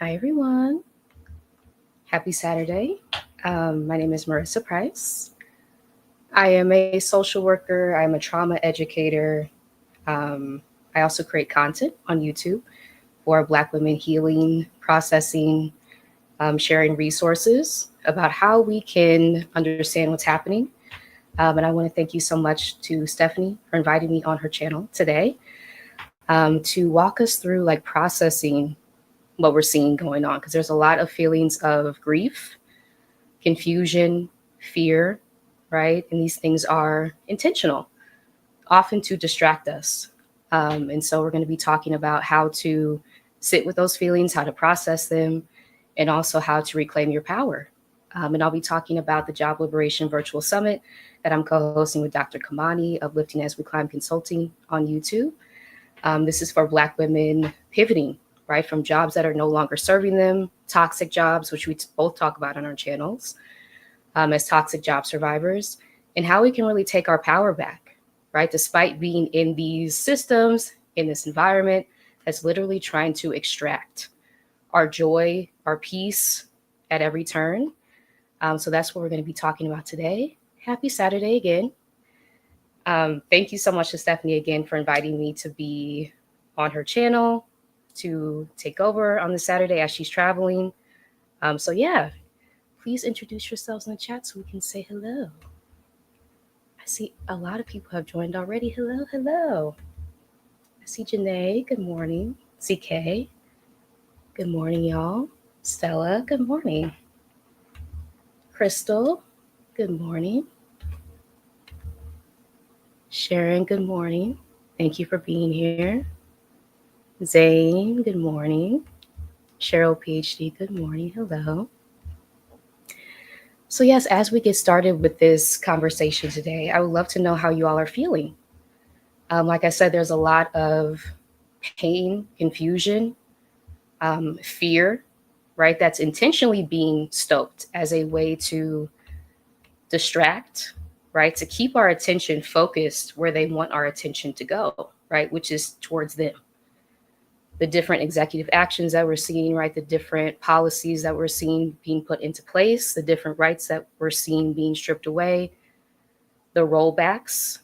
Hi, everyone. Happy Saturday. My name is Marissa Price. I am a social worker, I'm a trauma educator. Um, I also create content on YouTube for Black women healing, processing, sharing resources about how we can understand what's happening. And I want to thank you so much to Stephanie for inviting me on her channel today to walk us through like processing what we're seeing going on, because there's a lot of feelings of grief, confusion, fear, right? And these things are intentional, often to distract us. And so we're going to be talking about how to sit with those feelings, how to process them, and also how to reclaim your power. And I'll be talking about the Job Liberation Virtual Summit that I'm co hosting with Dr. Kamani of Lifting as We Climb Consulting on YouTube. This is for Black women pivoting, right, from jobs that are no longer serving them, toxic jobs, which we both talk about on our channels, as toxic job survivors, and how we can really take our power back, right, despite being in these systems, in this environment that's literally trying to extract our joy, our peace at every turn. So that's what we're going to be talking about today. Happy Saturday again. Thank you so much to Stephanie again for inviting me to be on her channel to take over on this Saturday as she's traveling. So yeah, please introduce yourselves in the chat so we can say hello. I see a lot of people have joined already. Hello, hello. I see Janae. Good morning. CK. Good morning, y'all. Stella. Good morning. Crystal. Good morning. Sharon. Good morning. Thank you for being here. Zane. Good morning. Cheryl, PhD. Good morning. Hello. So, yes, as we get started with this conversation today, I would love to know how you all are feeling. Like I said, there's a lot of pain, confusion, fear, right? That's intentionally being stoked as a way to distract, right? To keep our attention focused where they want our attention to go, right? Which is towards them. The different executive actions that we're seeing, right? The different policies that we're seeing being put into place, the different rights that we're seeing being stripped away, the rollbacks,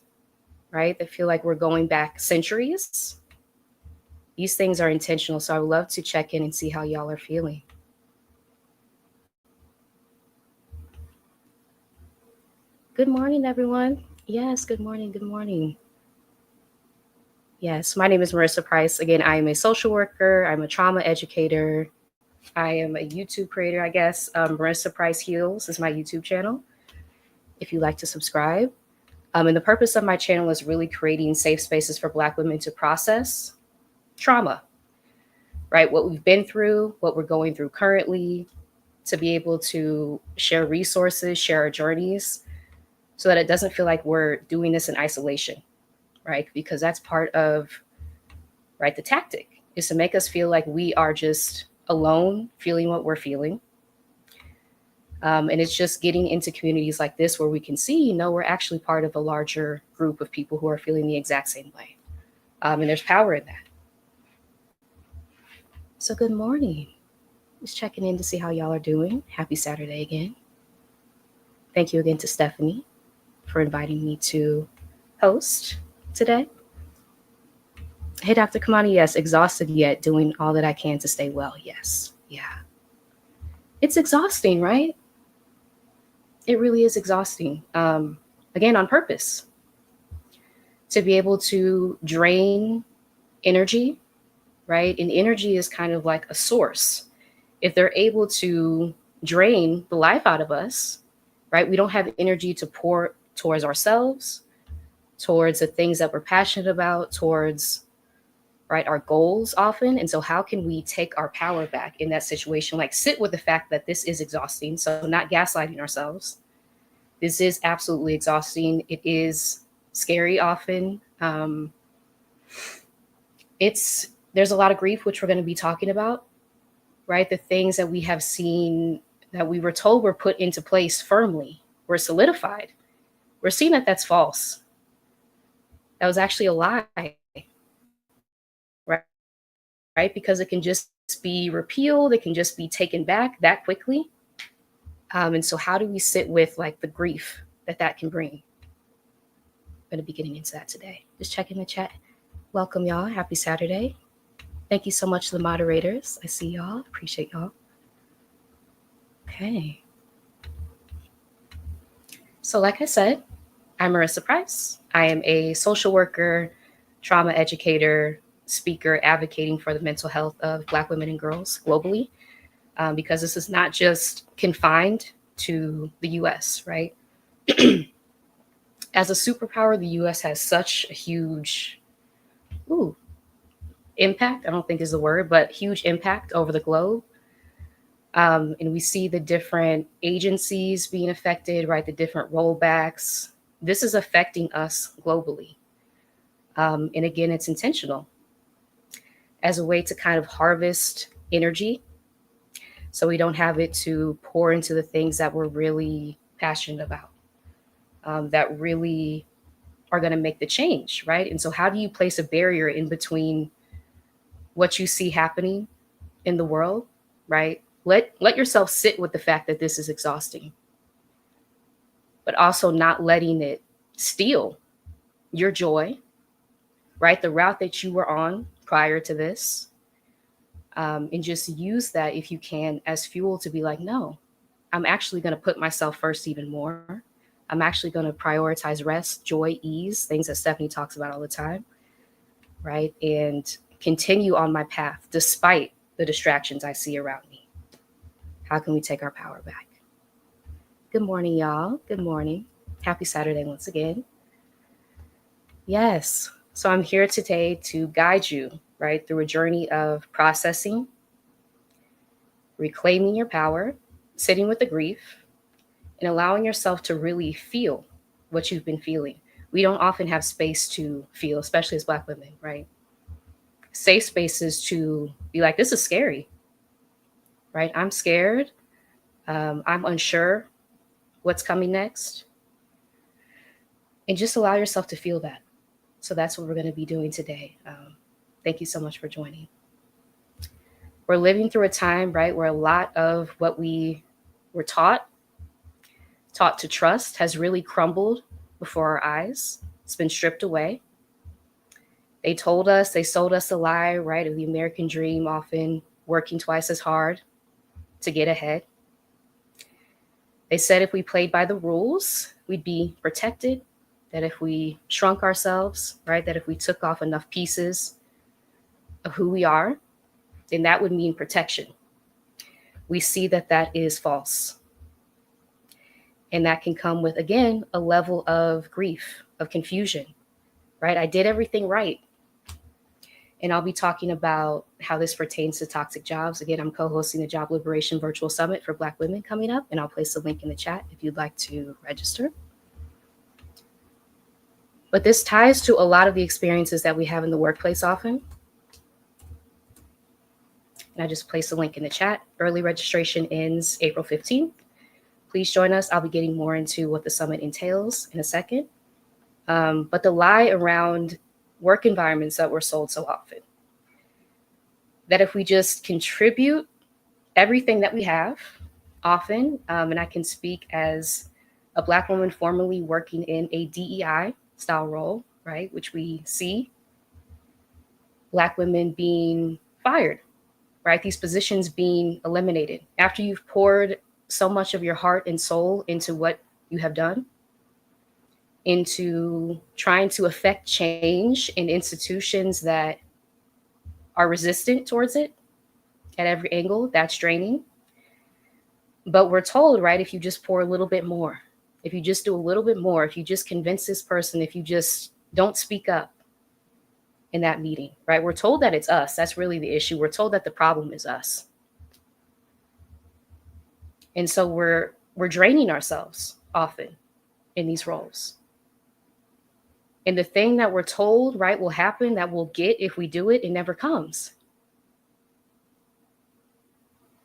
right? That feel like we're going back centuries. These things are intentional. So I would love to check in and see how y'all are feeling. Good morning, everyone. Yes, good morning. Good morning. Yes, my name is Marissa Price. Again, I am a social worker. I'm a trauma educator. I am a YouTube creator, I guess. Marissa Price Heals is my YouTube channel, if you like to subscribe. And the purpose of my channel is really creating safe spaces for Black women to process trauma, right? What we've been through, what we're going through currently, to be able to share resources, share our journeys, so that it doesn't feel like we're doing this in isolation, right? Because that's part of, right, the tactic is to make us feel like we are just alone feeling what we're feeling. And it's just getting into communities like this where we can see, we're actually part of a larger group of people who are feeling the exact same way. And there's power in that. So good morning. Just checking in to see how y'all are doing. Happy Saturday again. Thank you again to Stephanie for inviting me to host today. Hey, Dr. Kamani, yes, exhausted yet doing all that I can to stay well. Yes. Yeah. It's exhausting, right? It really is exhausting. Again, on purpose. To be able to drain energy, right? And energy is kind of like a source. If they're able to drain the life out of us, right? We don't have energy to pour towards ourselves, towards the things that we're passionate about, towards, right, our goals often. And so how can we take our power back in that situation? Like sit with the fact that this is exhausting. So not gaslighting ourselves. This is absolutely exhausting. It is scary often. There's a lot of grief, which we're going to be talking about, right? The things that we have seen that we were told were put into place firmly, were solidified. We're seeing that that's false. That was actually a lie, right? right? Because it can just be repealed, it can just be taken back that quickly. And so how do we sit with like the grief that that can bring? I'm going to be getting into that today. Just checking the chat. Welcome, y'all. Happy Saturday. Thank you so much to the moderators. I see y'all. Appreciate y'all. Okay. So like I said, I'm Marissa Price. I am a social worker, trauma educator, speaker advocating for the mental health of Black women and girls globally, because this is not just confined to the US, right? As a superpower, the US has such a huge impact. I don't think is the word, but huge impact over the globe. And we see the different agencies being affected, right? The different rollbacks. This is affecting us globally. And again, it's intentional as a way to kind of harvest energy so we don't have it to pour into the things that we're really passionate about, that really are going to make the change, right? And so how do you place a barrier in between what you see happening in the world, right? Let yourself sit with the fact that this is exhausting, but also not letting it steal your joy, right? The route that you were on prior to this, and just use that if you can as fuel to be like, no, I'm actually going to put myself first even more. I'm actually going to prioritize rest, joy, ease, things that Stephanie talks about all the time, right? And continue on my path despite the distractions I see around me. How can we take our power back? Good morning, y'all. Good morning. Happy Saturday once again. Yes. So I'm here today to guide you, right, through a journey of processing, reclaiming your power, sitting with the grief, and allowing yourself to really feel what you've been feeling. We don't often have space to feel, especially as Black women, right? Safe spaces to be like, this is scary, right? I'm scared. I'm unsure what's coming next. And just allow yourself to feel that. So that's what we're going to be doing today. Thank you so much for joining. We're living through a time, right, where a lot of what we were taught to trust has really crumbled before our eyes. It's been stripped away. They sold us a lie, right, of the American dream, often working twice as hard to get ahead. They said if we played by the rules, we'd be protected, that if we shrunk ourselves, right, that if we took off enough pieces of who we are, then that would mean protection. We see that that is false. And that can come with, again, a level of grief, of confusion, right? I did everything right. And I'll be talking about how this pertains to toxic jobs. Again, I'm co-hosting the Job Liberation Virtual Summit for Black women coming up, and I'll place a link in the chat if you'd like to register. But this ties to a lot of the experiences that we have in the workplace often. And I just placed a link in the chat. Early registration ends April 15th. Please join us. I'll be getting more into what the summit entails in a second. But the lie around work environments that we're sold so often, that if we just contribute everything that we have, often, and I can speak as a Black woman formerly working in a DEI style role, right, which we see Black women being fired, right, these positions being eliminated after you've poured so much of your heart and soul into what you have done, into trying to affect change in institutions that are resistant towards it at every angle. That's draining. But we're told, right, if you just pour a little bit more, if you just do a little bit more, if you just convince this person, if you just don't speak up in that meeting, right, we're told that it's us. That's really the issue. We're told that the problem is us. And so we're draining ourselves often in these roles. And the thing that we're told, right, will happen, that we'll get if we do it, it never comes.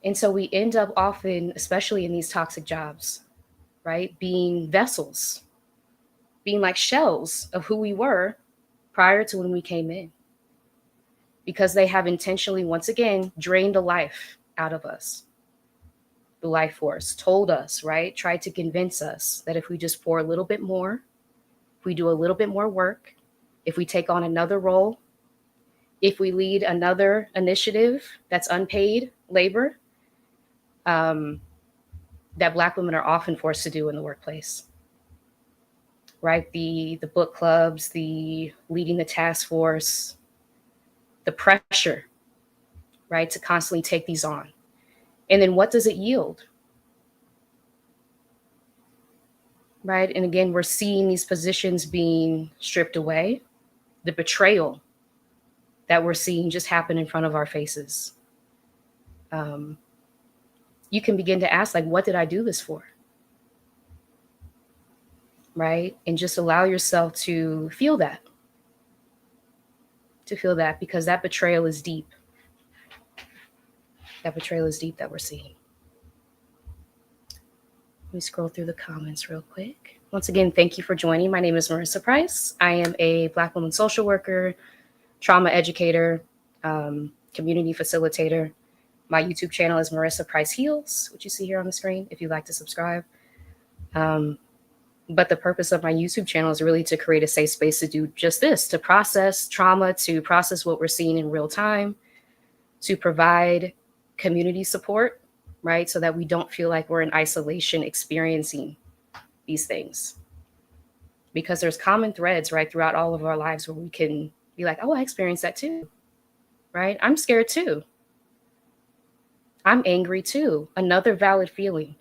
And so we end up often, especially in these toxic jobs, right, being vessels, being like shells of who we were prior to when we came in. because they have intentionally, once again, drained the life out of us. The life force told us, right? Tried to convince us that if we just pour a little bit more, if we do a little bit more work, if we take on another role, if we lead another initiative that's unpaid labor, that Black women are often forced to do in the workplace, right? The book clubs, the leading the task force, the pressure, right, to constantly take these on. And then what does it yield? Right? And again, we're seeing these positions being stripped away, the betrayal that we're seeing just happen in front of our faces. You can begin to ask, like, what did I do this for? Right? And just allow yourself to feel that. To feel that, because that betrayal is deep. That betrayal is deep that we're seeing. Let me scroll through the comments real quick. Once again, thank you for joining. My name is Marissa Price. I am a Black woman social worker, trauma educator, community facilitator. My YouTube channel is Marissa Price Heals, which you see here on the screen, if you'd like to subscribe. But the purpose of my YouTube channel is really to create a safe space to do just this, to process trauma, to process what we're seeing in real time, to provide community support, right? So that we don't feel like we're in isolation experiencing these things. Because there's common threads, right, throughout all of our lives where we can be like, oh, I experienced that too, right? I'm scared too. I'm angry too. Another valid feeling,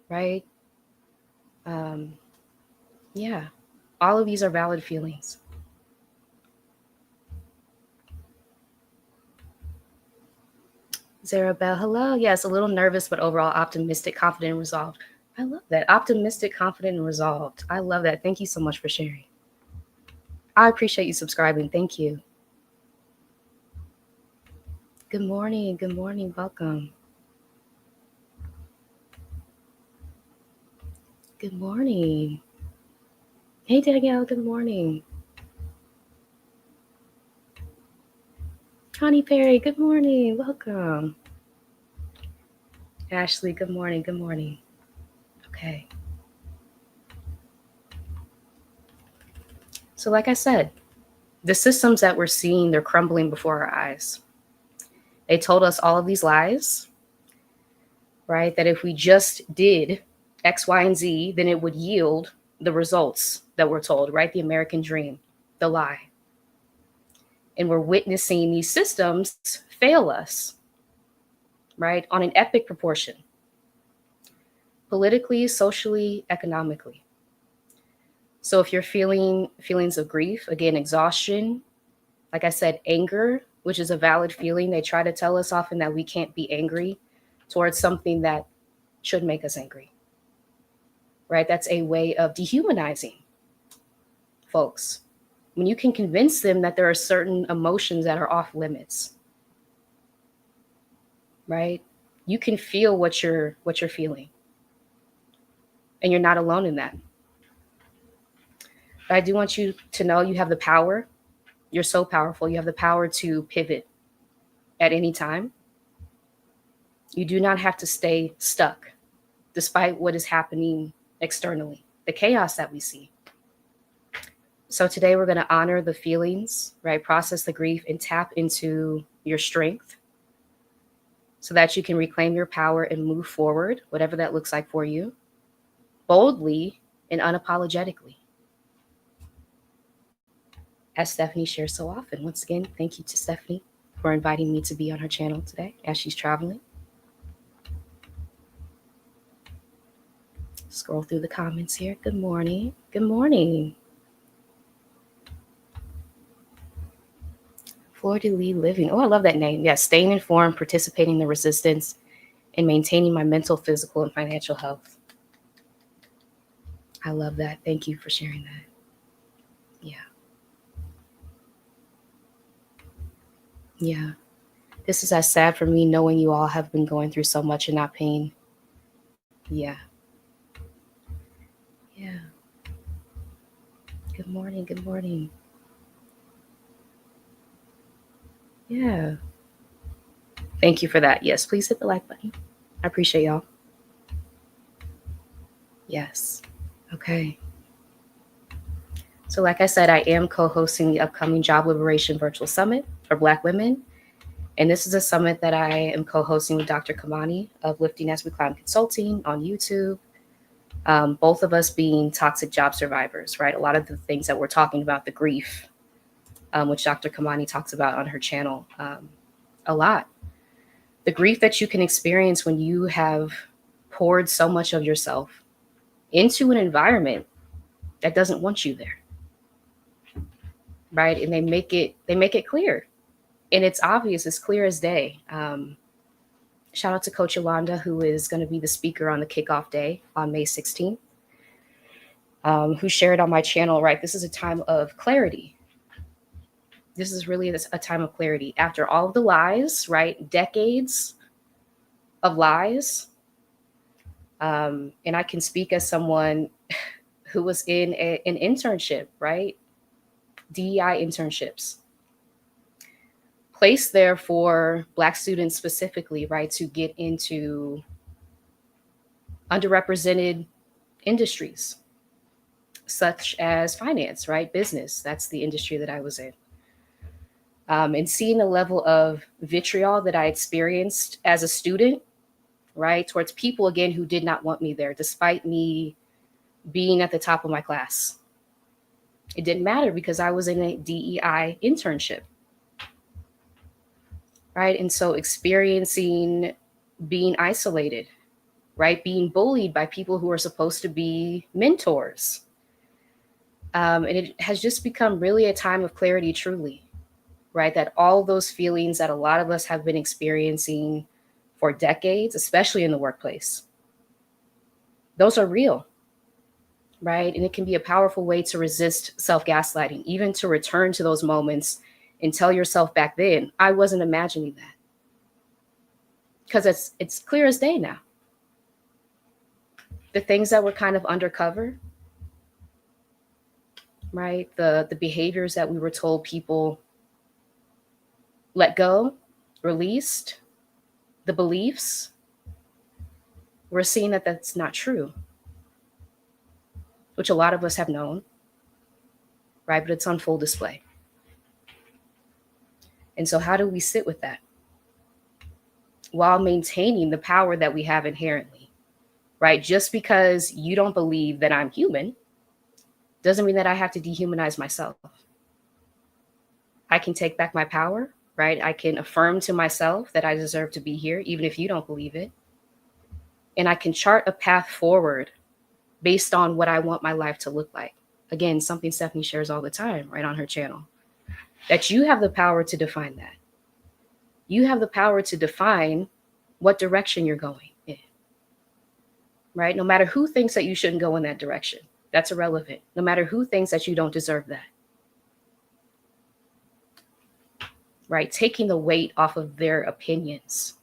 right? Yeah, all of these are valid feelings. Zarabelle, hello. Yes, a little nervous, but overall optimistic, confident, and resolved. I love that. Optimistic, confident, and resolved. I love that. Thank you so much for sharing. I appreciate you subscribing. Thank you. Good morning. Good morning. Welcome. Good morning. Hey, Danielle. Good morning. Connie Perry. Good morning. Welcome. Ashley. Good morning. Good morning. Okay. So, like I said, the systems that we're seeing, they're crumbling before our eyes. They told us all of these lies, right? That if we just did X, Y, and Z, then it would yield the results that we're told, right? The American dream, the lie. And we're witnessing these systems fail us, right? On an epic proportion, politically, socially, economically. So if you're feeling feelings of grief, again, exhaustion, like I said, anger, which is a valid feeling. They try to tell us often that we can't be angry towards something that should make us angry, right? That's a way of dehumanizing folks. When you can convince them that there are certain emotions that are off limits, right? You can feel what you're feeling, and you're not alone in that. But I do want you to know you have the power. You're so powerful. You have the power to pivot at any time. You do not have to stay stuck despite what is happening externally, the chaos that we see. So today we're going to honor the feelings, right? Process the grief and tap into your strength so that you can reclaim your power and move forward, whatever that looks like for you, boldly and unapologetically. As Stephanie shares so often. Once again, thank you to Stephanie for inviting me to be on her channel today as she's traveling. Scroll through the comments here. Good morning. Good morning. Fleur de Lis Living. Oh, I love that name. Yes, staying informed, participating in the resistance, and maintaining my mental, physical, and financial health. I love that. Thank you for sharing that. Yeah. This is as sad for me knowing you all have been going through so much and not pain. Yeah. Yeah. Good morning. Good morning. Yeah. Thank you for that. Yes, please hit the like button. I appreciate y'all. Yes. Okay. So, like I said, I am co hosting the upcoming Job Liberation Virtual Summit for Black women. And this is a summit that I am co hosting with Dr. Kamani of Lifting As We Climb Consulting on YouTube. Both of us being toxic job survivors, right? A lot of the things that we're talking about, the grief, which Dr. Kamani talks about on her channel a lot. The grief that you can experience when you have poured so much of yourself into an environment that doesn't want you there, right? And they make it clear, and it's obvious, it's clear as day. Shout out to Coach Yolanda, who is going to be the speaker on the kickoff day on May 16th, who shared on my channel, right? This is a time of clarity. This is really a time of clarity. After all of the lies, right? Decades of lies. And I can speak as someone who was in an internship, right? DEI internships. Placed there for Black students specifically, right? To get into underrepresented industries, such as finance, right? Business. That's the industry that I was in. And seeing the level of vitriol that I experienced as a student, right, towards people, again, who did not want me there, despite me being at the top of my class. It didn't matter because I was in a DEI internship, right? And so experiencing being isolated, right, being bullied by people who are supposed to be mentors. And it has just become really a time of clarity, truly, right? That all those feelings that a lot of us have been experiencing for decades, especially in the workplace, those are real, right? And it can be a powerful way to resist self-gaslighting, even to return to those moments and tell yourself back then, I wasn't imagining that. Because it's clear as day now. The things that were kind of undercover, right? The behaviors that we were told people let go, released, the beliefs, we're seeing that that's not true, which a lot of us have known, right? But it's on full display. And so how do we sit with that while maintaining the power that we have inherently, right? Just because you don't believe that I'm human doesn't mean that I have to dehumanize myself. I can take back my power, right? I can affirm to myself that I deserve to be here, even if you don't believe it. And I can chart a path forward based on what I want my life to look like. Again, something Stephanie shares all the time, right, on her channel, that you have the power to define that. You have the power to define what direction you're going in, right? No matter who thinks that you shouldn't go in that direction, that's irrelevant. No matter who thinks that you don't deserve that, right? Taking the weight off of their opinions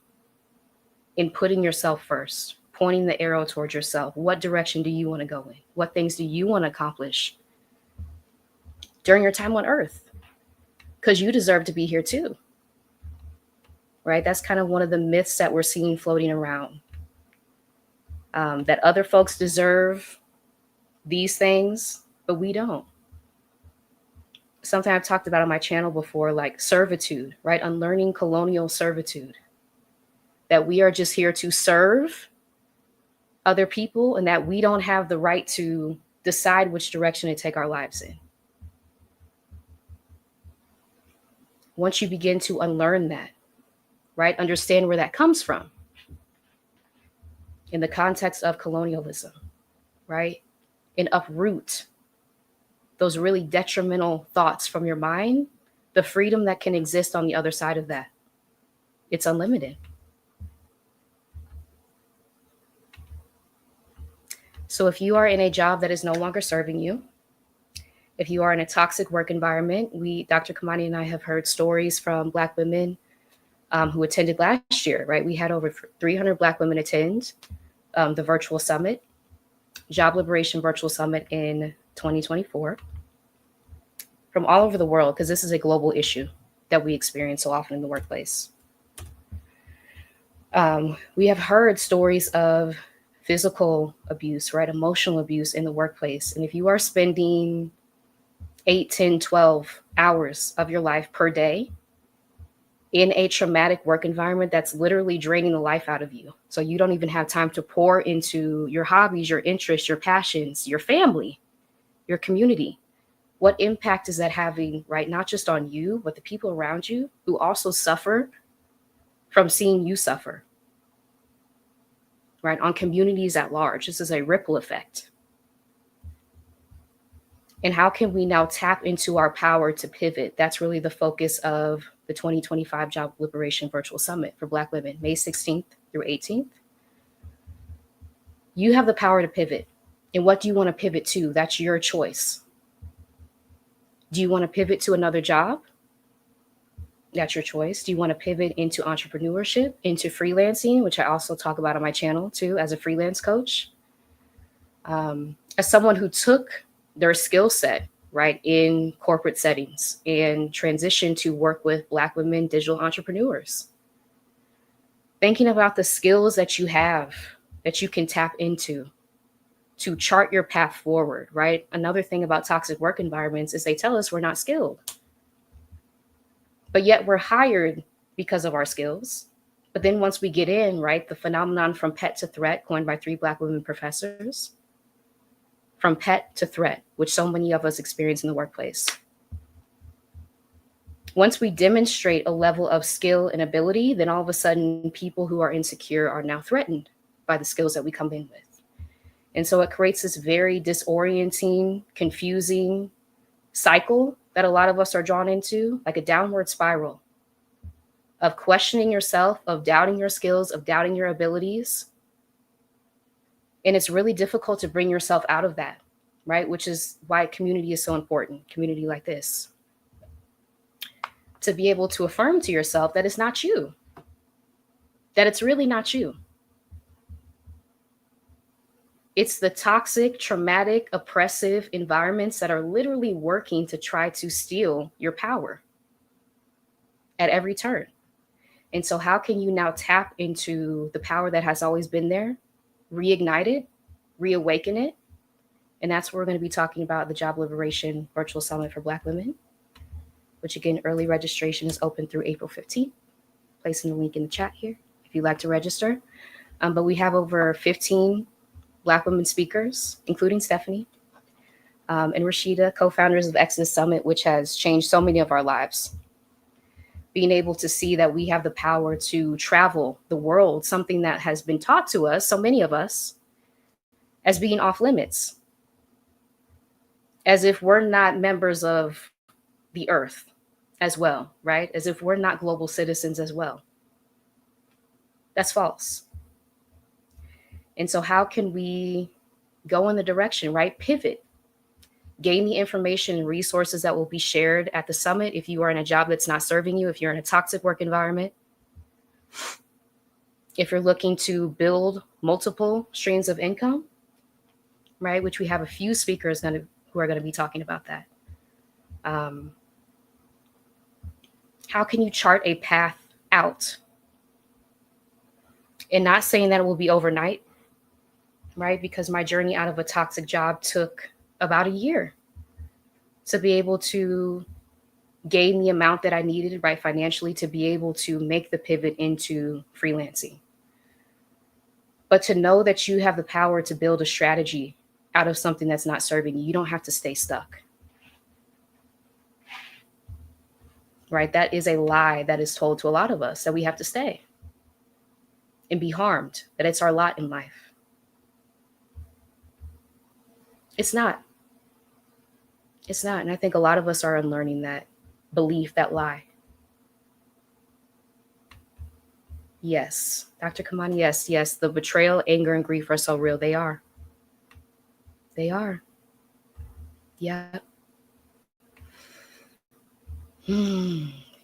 and putting yourself first, pointing the arrow towards yourself. What direction do you want to go in? What things do you want to accomplish during your time on earth? Because you deserve to be here too, right? That's kind of one of the myths that we're seeing floating around, that other folks deserve these things, but we don't. Something I've talked about on my channel before, like servitude, right? Unlearning colonial servitude, that we are just here to serve other people and that we don't have the right to decide which direction to take our lives in. Once you begin to unlearn that, right? Understand where that comes from in the context of colonialism, right? And uproot those really detrimental thoughts from your mind, the freedom that can exist on the other side of that, it's unlimited. So if you are in a job that is no longer serving you, if you are in a toxic work environment, Dr. Kamani and I have heard stories from Black women who attended last year, right? We had over 300 Black women attend the virtual summit, Job Liberation Virtual Summit in 2024, from all over the world, because this is a global issue. that we experience so often in the workplace. We have heard stories of physical abuse, right? Emotional abuse in the workplace. And if you are spending 8, 10, 12 hours of your life per day in a traumatic work environment, that's literally draining the life out of you. So you don't even have time to pour into your hobbies, your interests, your passions, your family, your community. What impact is that having, right? Not just on you, but the people around you who also suffer from seeing you suffer, right? On communities at large. This is a ripple effect. And how can we now tap into our power to pivot? That's really the focus of the 2025 Job Liberation Virtual Summit for Black women, May 16th through 18th. You have the power to pivot. And what do you want to pivot to? That's your choice. Do you want to pivot to another job? That's your choice. Do you want to pivot into entrepreneurship, into freelancing, which I also talk about on my channel too, as a freelance coach? As someone who took their skill set, right, in corporate settings and transitioned to work with Black women digital entrepreneurs. Thinking about the skills that you have that you can tap into to chart your path forward, right? Another thing about toxic work environments is they tell us we're not skilled. But yet we're hired because of our skills. But then once we get in, right, the phenomenon from pet to threat, coined by 3 Black women professors, from pet to threat, which so many of us experience in the workplace. Once we demonstrate a level of skill and ability, then all of a sudden people who are insecure are now threatened by the skills that we come in with. And so it creates this very disorienting, confusing cycle that a lot of us are drawn into, like a downward spiral of questioning yourself, of doubting your skills, of doubting your abilities. And it's really difficult to bring yourself out of that, right? Which is why community is so important, community like this. To be able to affirm to yourself that it's not you, that it's really not you. It's the toxic, traumatic, oppressive environments that are literally working to try to steal your power at every turn. And so how can you now tap into the power that has always been there, reignite it, reawaken it? And that's what we're going to be talking about, the Job Liberation Virtual Summit for Black women, which again, early registration is open through April 15th. Placing the link in the chat here if you'd like to register. But we have over 15 Black women speakers, including Stephanie and Rashida, co-founders of Exodus Summit, which has changed so many of our lives. Being able to see that we have the power to travel the world, something that has been taught to us, so many of us, as being off limits, as if we're not members of the earth as well, right? As if we're not global citizens as well. That's false. And so how can we go in the direction, right? Pivot, gain the information and resources that will be shared at the summit. If you are in a job that's not serving you, if you're in a toxic work environment, if you're looking to build multiple streams of income, right? Which we have a few speakers who are going to be talking about that. How can you chart a path out? And not saying that it will be overnight, right? Because my journey out of a toxic job took about a year to be able to gain the amount that I needed, right, financially, to be able to make the pivot into freelancing. But to know that you have the power to build a strategy out of something that's not serving you, you don't have to stay stuck. Right? That is a lie that is told to a lot of us, that we have to stay and be harmed, that it's our lot in life. It's not. It's not. And I think a lot of us are unlearning that belief, that lie. Yes. Dr. Kamani, yes. The betrayal, anger, and grief are so real. They are. They are. Yeah.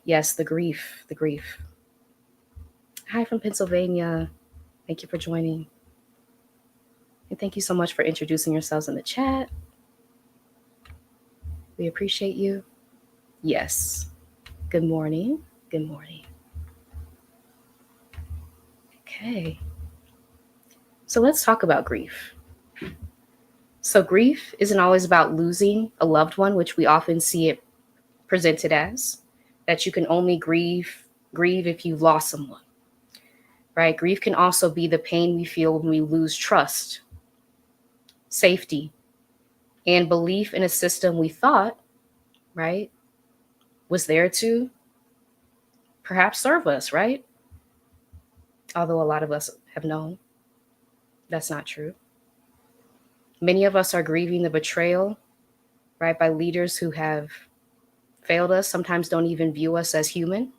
Yes, the grief. Hi from Pennsylvania. Thank you for joining. And thank you so much for introducing yourselves in the chat. We appreciate you. Yes. Good morning. Good morning. Okay. So let's talk about grief. So, grief isn't always about losing a loved one, which we often see it presented as that you can only grieve if you've lost someone, right? Grief can also be the pain we feel when we lose trust, safety, and belief in a system we thought, right, was there to perhaps serve us, right? Although a lot of us have known that's not true. Many of us are grieving the betrayal, right, by leaders who have failed us, sometimes don't even view us as human,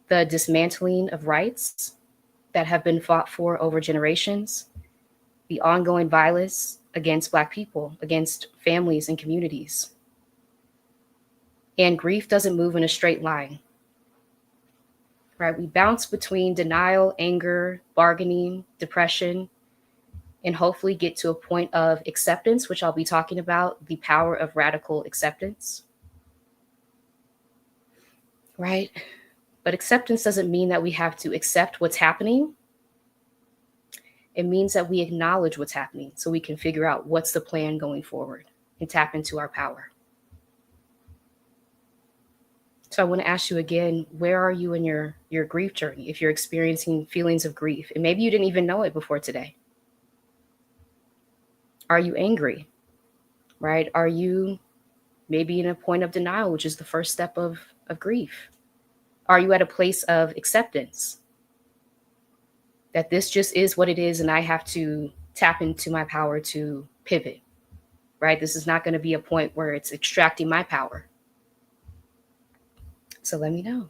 the dismantling of rights that have been fought for over generations, the ongoing violence against Black people, against families and communities. And grief doesn't move in a straight line, right? We bounce between denial, anger, bargaining, depression, and hopefully get to a point of acceptance, which I'll be talking about, the power of radical acceptance, right? But acceptance doesn't mean that we have to accept what's happening. It means that we acknowledge what's happening so we can figure out what's the plan going forward and tap into our power. So I want to ask you again, where are you in your grief journey? If you're experiencing feelings of grief, and maybe you didn't even know it before today. Are you angry, right? Are you maybe in a point of denial, which is the first step of grief? Are you at a place of acceptance that this just is what it is and I have to tap into my power to pivot, right? This is not going to be a point where it's extracting my power. So let me know.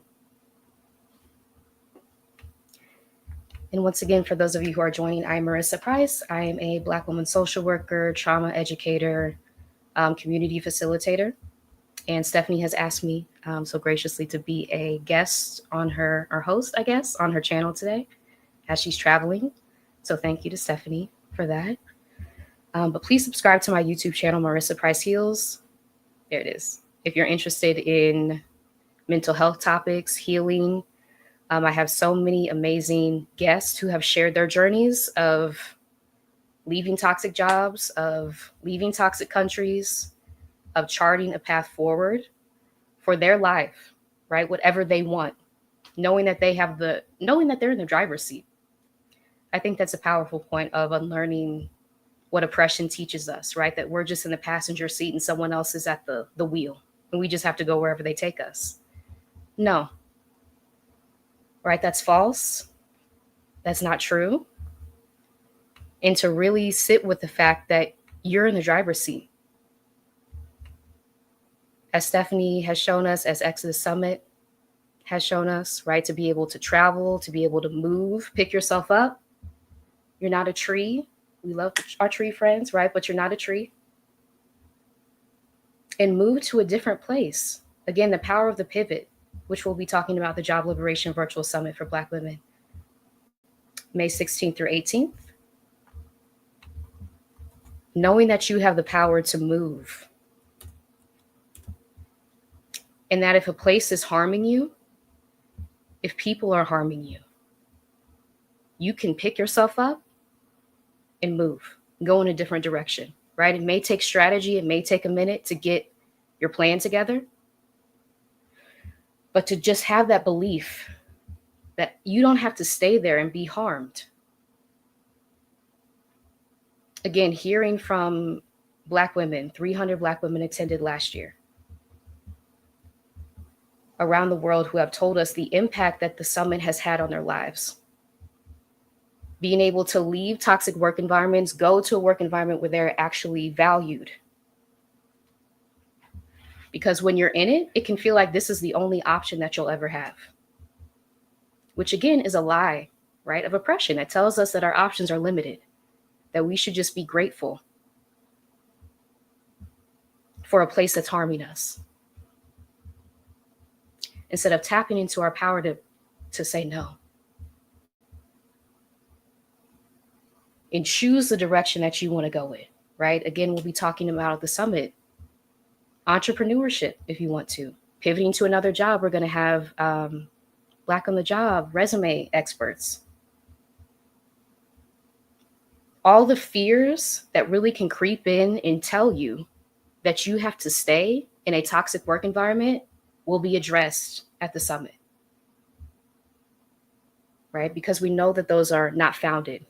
And once again, for those of you who are joining, I'm Marissa Price. I am a Black woman social worker, trauma educator, community facilitator. And Stephanie has asked me so graciously to be a guest on her, or host, I guess, on her channel today as she's traveling. So thank you to Stephanie for that. But please subscribe to my YouTube channel, Marissa Price Heals. There it is. If you're interested in mental health topics, healing, I have so many amazing guests who have shared their journeys of leaving toxic jobs, of leaving toxic countries, of charting a path forward for their life, right? Whatever they want, knowing that they're in the driver's seat. I think that's a powerful point of unlearning what oppression teaches us, right? That we're just in the passenger seat and someone else is at the wheel and we just have to go wherever they take us. No, right? That's false. That's not true. And to really sit with the fact that you're in the driver's seat. As Stephanie has shown us, as Exodus Summit has shown us, right? To be able to travel, to be able to move, pick yourself up. You're not a tree. We love our tree friends, right? But you're not a tree. And move to a different place. Again, the power of the pivot, which we'll be talking about the Job Liberation Virtual Summit for Black women, May 16th through 18th. Knowing that you have the power to move. And that if a place is harming you, if people are harming you, you can pick yourself up and move, go in a different direction, right? It may take strategy. It may take a minute to get your plan together. But to just have that belief that you don't have to stay there and be harmed. Again, hearing from Black women, 300 Black women attended last year around the world who have told us the impact that the summit has had on their lives. Being able to leave toxic work environments, go to a work environment where they're actually valued. Because when you're in it, it can feel like this is the only option that you'll ever have. Which again is a lie, right, of oppression that tells us that our options are limited, that we should just be grateful for a place that's harming us. Instead of tapping into our power to say no. And choose the direction that you want to go in, right? Again, we'll be talking about at the summit, entrepreneurship, if you want to. Pivoting to another job, we're going to have Black on the job resume experts. All the fears that really can creep in and tell you that you have to stay in a toxic work environment will be addressed at the summit, right? Because we know that those are not founded.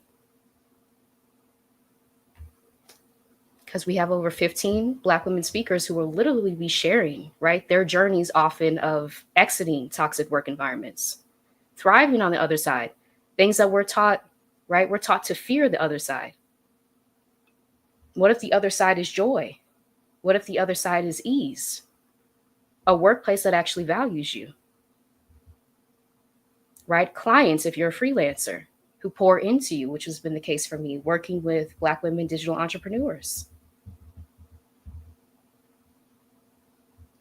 Because we have over 15 Black women speakers who will literally be sharing, right, their journeys often of exiting toxic work environments, thriving on the other side, things that we're taught, right? We're taught to fear the other side. What if the other side is joy? What if the other side is ease? A workplace that actually values you, right? Clients, if you're a freelancer, who pour into you, which has been the case for me, working with Black women digital entrepreneurs,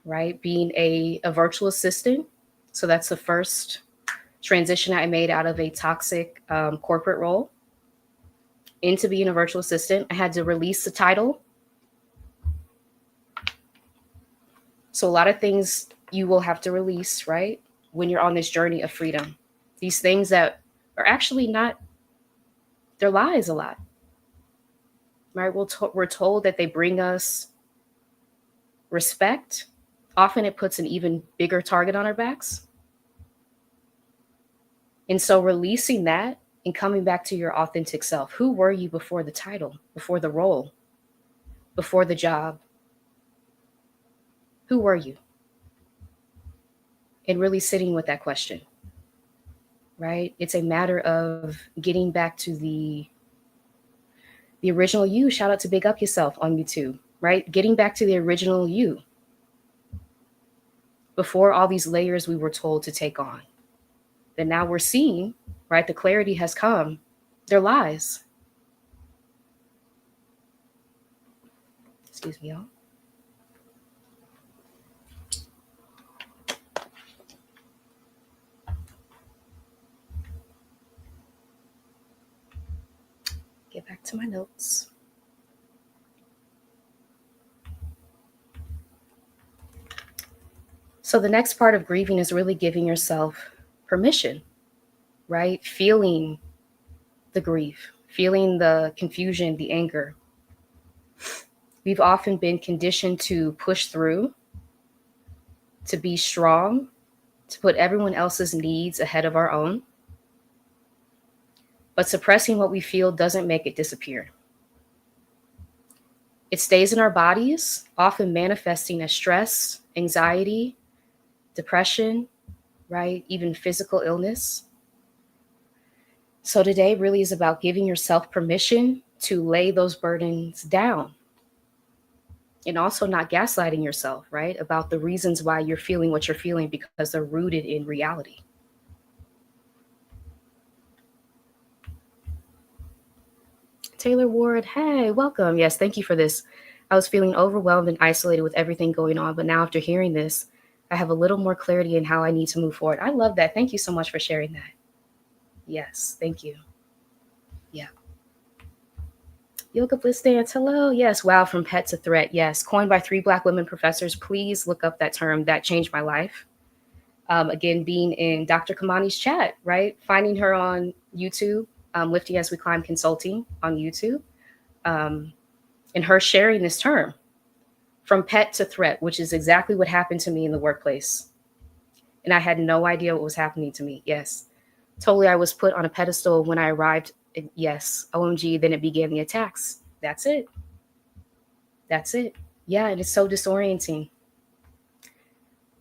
right? Being a virtual assistant. So that's the first transition I made out of a toxic corporate role into being a virtual assistant. I had to release the title. So a lot of things you will have to release, right? When you're on this journey of freedom. These things that are actually not, they're lies a lot, right? We're told that they bring us respect. Often it puts an even bigger target on our backs. And so releasing that and coming back to your authentic self. Who were you before the title, before the role, before the job? Who were you? And really sitting with that question, right? It's a matter of getting back to the original you. Shout out to Big Up Yourself on YouTube, right? Getting back to the original you before all these layers we were told to take on. That now we're seeing, right? The clarity has come. They're lies. Excuse me, y'all. Get back to my notes. So the next part of grieving is really giving yourself permission, right? Feeling the grief, feeling the confusion, the anger. We've often been conditioned to push through, to be strong, to put everyone else's needs ahead of our own. But suppressing what we feel doesn't make it disappear. It stays in our bodies, often manifesting as stress, anxiety, depression, right? Even physical illness. So today really is about giving yourself permission to lay those burdens down. And also not gaslighting yourself, right? About the reasons why you're feeling what you're feeling because they're rooted in reality. Taylor Ward, hey, welcome. Yes, thank you for this. I was feeling overwhelmed and isolated with everything going on, but now after hearing this, I have a little more clarity in how I need to move forward. I love that. Thank you so much for sharing that. Yes, thank you. Yeah. Yoga Bliss Dance, hello. Yes, wow, from pet to threat. Yes, coined by 3 Black women professors. Please look up that term. That changed my life. Again, being in Dr. Kamani's chat, right? Finding her on YouTube, Lifting As We Climb Consulting on YouTube, and her sharing this term, from pet to threat, which is exactly what happened to me in the workplace. And I had no idea what was happening to me. Yes, totally. I was put on a pedestal when I arrived. Yes, OMG, then it began the attacks. That's it. That's it. Yeah, and it's so disorienting.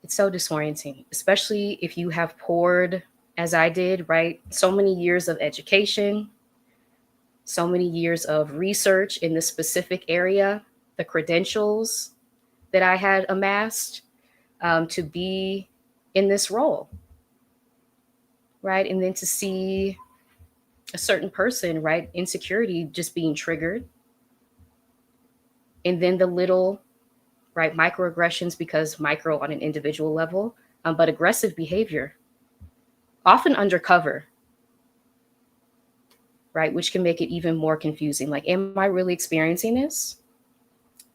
It's so disorienting, especially if you have poured, as I did, right? So many years of education, so many years of research in this specific area, the credentials that I had amassed to be in this role, right? And then to see a certain person, right? Insecurity just being triggered. And then the little, right? Microaggressions, because micro on an individual level, but aggressive behavior, often undercover, right? Which can make it even more confusing. Like, am I really experiencing this?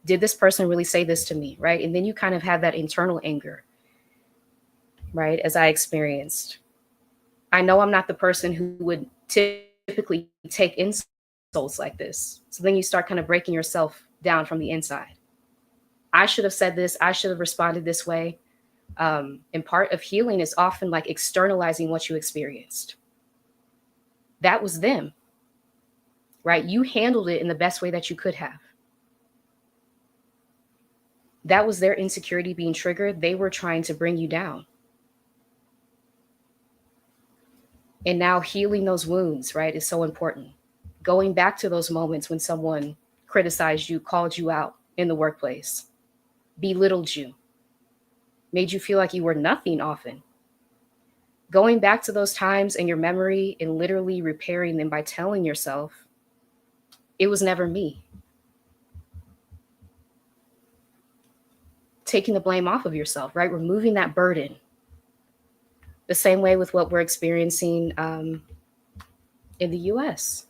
Did this person really say this to me, right? And then you kind of have that internal anger. right? As I experienced. I know I'm not the person who would typically take insults like this. So then you start kind of breaking yourself down from the inside. I should have said this. I should have responded this way. And part of healing is often like externalizing what you experienced. That was them, right? You handled it in the best way that you could have. That was their insecurity being triggered. They were trying to bring you down. And now healing those wounds, right, is so important. Going back to those moments when someone criticized you, called you out in the workplace, belittled you, made you feel like you were nothing often. Going back to those times in your memory and literally repairing them by telling yourself, it was never me. Taking the blame off of yourself, right? Removing that burden. The same way with what we're experiencing in the US.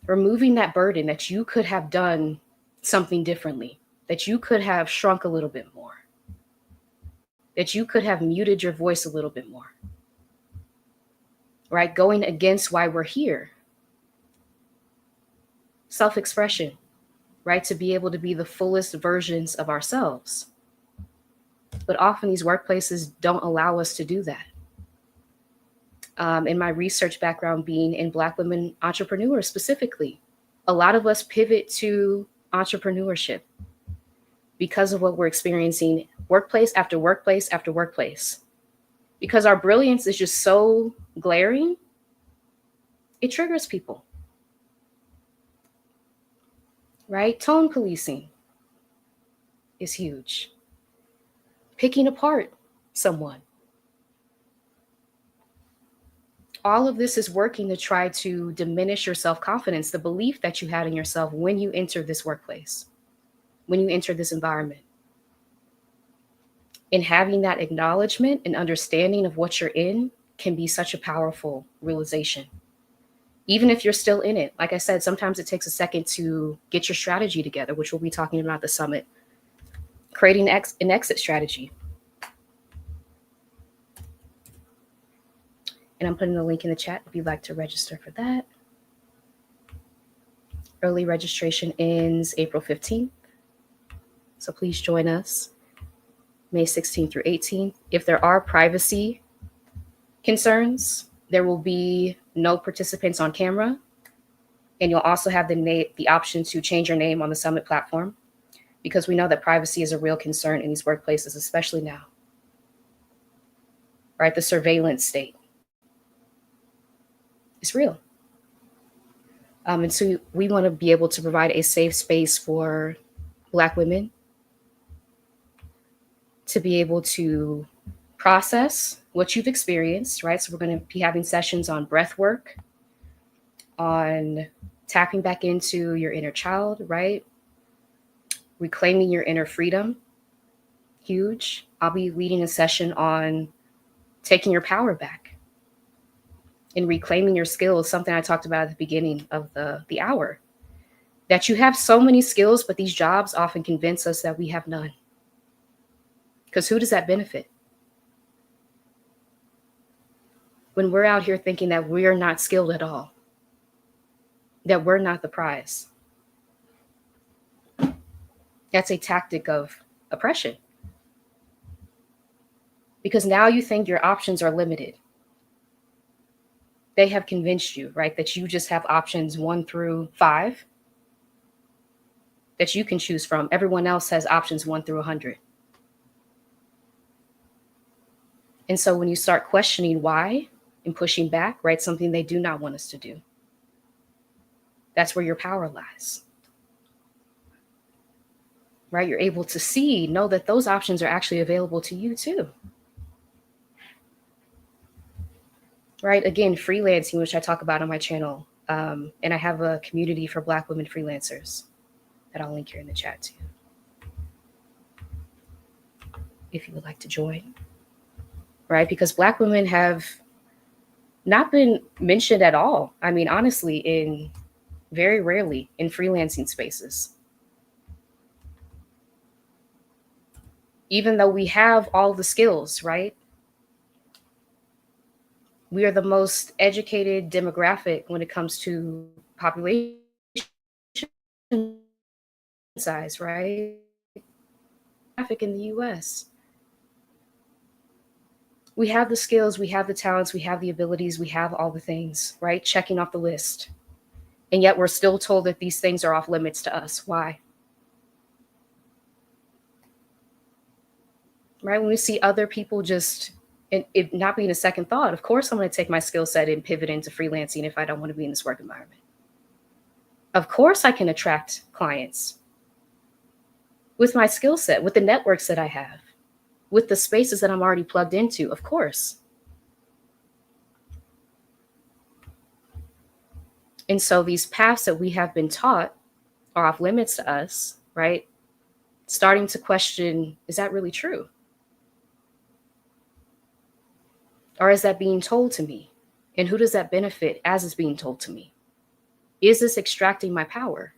Removing that burden that you could have done something differently, that you could have shrunk a little bit more, that you could have muted your voice a little bit more, right? Going against why we're here. Self-expression, right? To be able to be the fullest versions of ourselves. But often these workplaces don't allow us to do that. In my research background being in Black women entrepreneurs specifically, a lot of us pivot to entrepreneurship because of what we're experiencing workplace after workplace after workplace. Because our brilliance is just so glaring, it triggers people. Right? Tone policing is huge. Picking apart someone. All of this is working to try to diminish your self-confidence, the belief that you had in yourself when you entered this workplace, when you entered this environment. And having that acknowledgement and understanding of what you're in can be such a powerful realization. Even if you're still in it, like I said, sometimes it takes a second to get your strategy together, which we'll be talking about at the summit. Creating an exit strategy. And I'm putting the link in the chat if you'd like to register for that. Early registration ends April 15th. So please join us May 16th through 18th. If there are privacy concerns, there will be no participants on camera. And you'll also have the option to change your name on the summit platform, because we know that privacy is a real concern in these workplaces, especially now. Right? The surveillance state. It's real. And so we want to be able to provide a safe space for Black women to be able to process what you've experienced, right? So we're going to be having sessions on breath work, on tapping back into your inner child, right? Reclaiming your inner freedom, huge. I'll be leading a session on taking your power back and reclaiming your skills, something I talked about at the beginning of the hour. That you have so many skills, but these jobs often convince us that we have none. Because who does that benefit? When we're out here thinking that we're not skilled at all, that we're not the prize. That's a tactic of oppression. Because now you think your options are limited. They have convinced you, right, that you just have options 1 through 5 that you can choose from. Everyone else has options 1 through 100. And so when you start questioning why and pushing back, right, something they do not want us to do, that's where your power lies. Right? You're able to know that those options are actually available to you too. Right? Again, freelancing, which I talk about on my channel. And I have a community for Black women freelancers that I'll link here in the chat too, if you would like to join. Right? Because Black women have not been mentioned at all. I mean, honestly, very rarely in freelancing spaces. Even though we have all the skills, right? We are the most educated demographic when it comes to population size, right? Traffic in the US. We have the skills, we have the talents, we have the abilities, we have all the things, right? Checking off the list. And yet we're still told that these things are off limits to us. Why? Right? When we see other people just, and it not being a second thought, of course I'm going to take my skill set and pivot into freelancing if I don't want to be in this work environment. Of course I can attract clients with my skill set, with the networks that I have, with the spaces that I'm already plugged into, of course. And so these paths that we have been taught are off limits to us, right? Starting to question, is that really true? Or is that being told to me? And who does that benefit as it's being told to me? Is this extracting my power?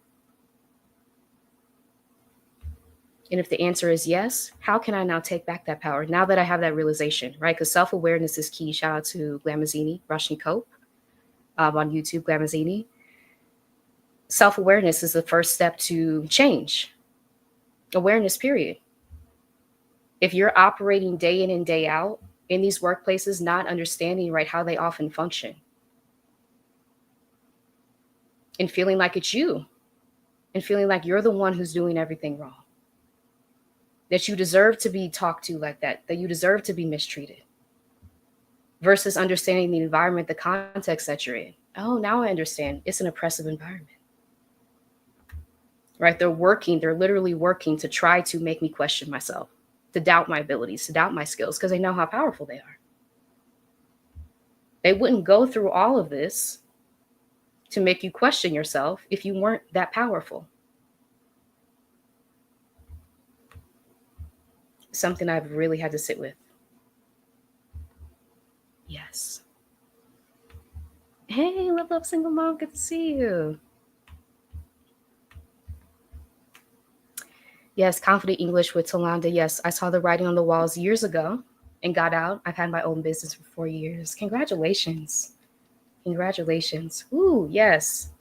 And if the answer is yes, how can I now take back that power now that I have that realization, right? Because self-awareness is key. Shout out to Glamazzini, Rashni Cope on YouTube, Glamazzini. Self-awareness is the first step to change. Awareness, period. If you're operating day in and day out in these workplaces, not understanding, right, how they often function and feeling like it's you and feeling like you're the one who's doing everything wrong, that you deserve to be talked to like that you deserve to be mistreated, versus understanding the environment, the context that you're in. Oh, now I understand. It's an oppressive environment, right? They're literally working to try to make me question myself, to doubt my abilities, to doubt my skills, because they know how powerful they are. They wouldn't go through all of this to make you question yourself if you weren't that powerful. Something I've really had to sit with. Yes. Hey, love, single mom, good to see you. Yes, Confident English with Talanda. Yes, I saw the writing on the walls years ago and got out. I've had my own business for 4 years. Congratulations. Congratulations. Ooh, yes.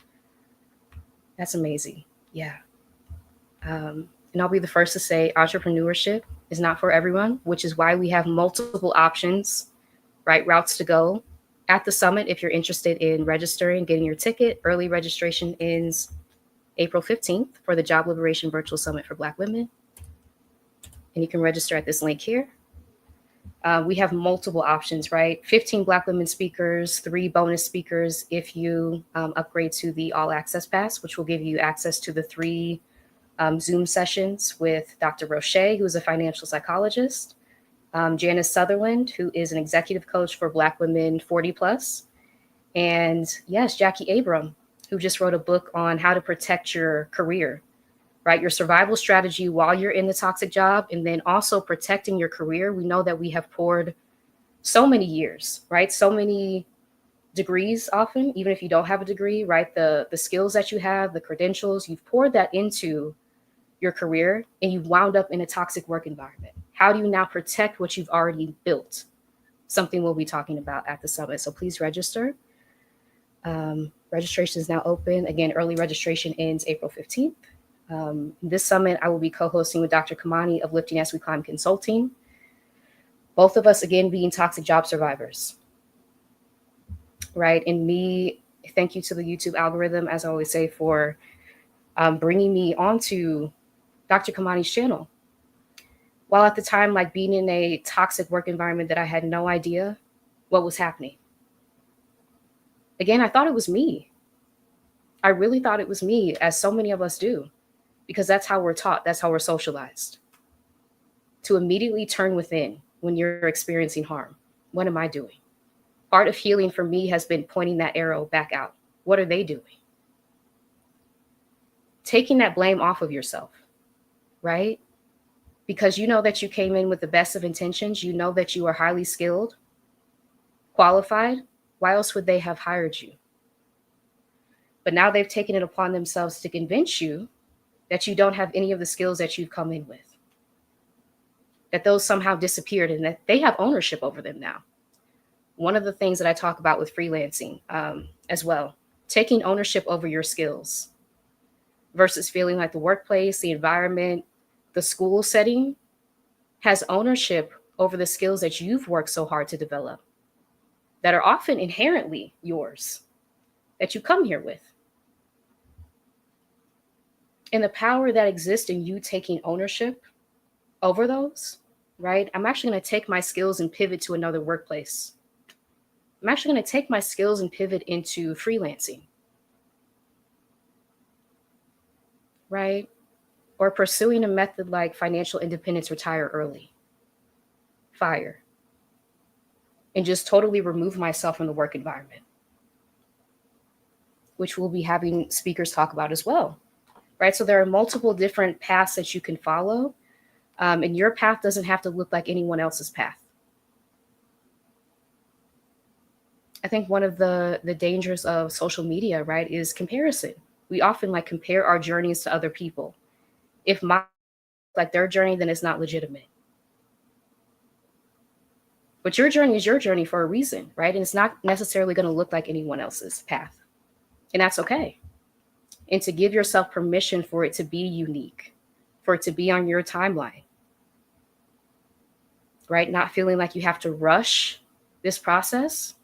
That's amazing. Yeah. And I'll be the first to say entrepreneurship is not for everyone, which is why we have multiple options, right? Routes to go at the summit. If you're interested in registering, getting your ticket, early registration ends April 15th for the Job Liberation Virtual Summit for Black women. And you can register at this link here. We have multiple options, right? 15 Black women speakers, 3 bonus speakers if you upgrade to the All Access Pass, which will give you access to the 3 Zoom sessions with Dr. Roche, who is a financial psychologist, Janice Sutherland, who is an executive coach for Black women 40 plus, and yes, Jackie Abram, who just wrote a book on how to protect your career, right? Your survival strategy while you're in the toxic job, and then also protecting your career. We know that we have poured so many years, right? So many degrees often, even if you don't have a degree, right? The skills that you have, the credentials, you've poured that into your career and you've wound up in a toxic work environment. How do you now protect what you've already built? Something we'll be talking about at the summit. So please register. Registration is now open. Again, early registration ends April 15th. This summit, I will be co-hosting with Dr. Kamani of Lifting As We Climb Consulting. Both of us, again, being toxic job survivors, right? And me, thank you to the YouTube algorithm, as I always say, for bringing me onto Dr. Kamani's channel. While at the time, like being in a toxic work environment that I had no idea what was happening. Again, I thought it was me. I really thought it was me, as so many of us do, because that's how we're taught. That's how we're socialized. To immediately turn within when you're experiencing harm. What am I doing? Art of healing for me has been pointing that arrow back out. What are they doing? Taking that blame off of yourself, right? Because you know that you came in with the best of intentions. You know that you are highly skilled, qualified. Why else would they have hired you? But now they've taken it upon themselves to convince you that you don't have any of the skills that you've come in with. that those somehow disappeared and that they have ownership over them now. One of the things that I talk about with freelancing as well, taking ownership over your skills versus feeling like the workplace, the environment, the school setting has ownership over the skills that you've worked so hard to develop that are often inherently yours, that you come here with. And the power that exists in you taking ownership over those, right? I'm actually going to take my skills and pivot to another workplace. I'm actually going to take my skills and pivot into freelancing, right? Or pursuing a method like financial independence, retire early, FIRE, and just totally remove myself from the work environment, which we'll be having speakers talk about as well, right? So there are multiple different paths that you can follow, and your path doesn't have to look like anyone else's path. I think one of the dangers of social media, right, is comparison. We often like compare our journeys to other people. If my like their journey, then it's not legitimate. But your journey is your journey for a reason, right? And it's not necessarily going to look like anyone else's path. And that's okay. And to give yourself permission for it to be unique, for it to be on your timeline, right? Not feeling like you have to rush this process,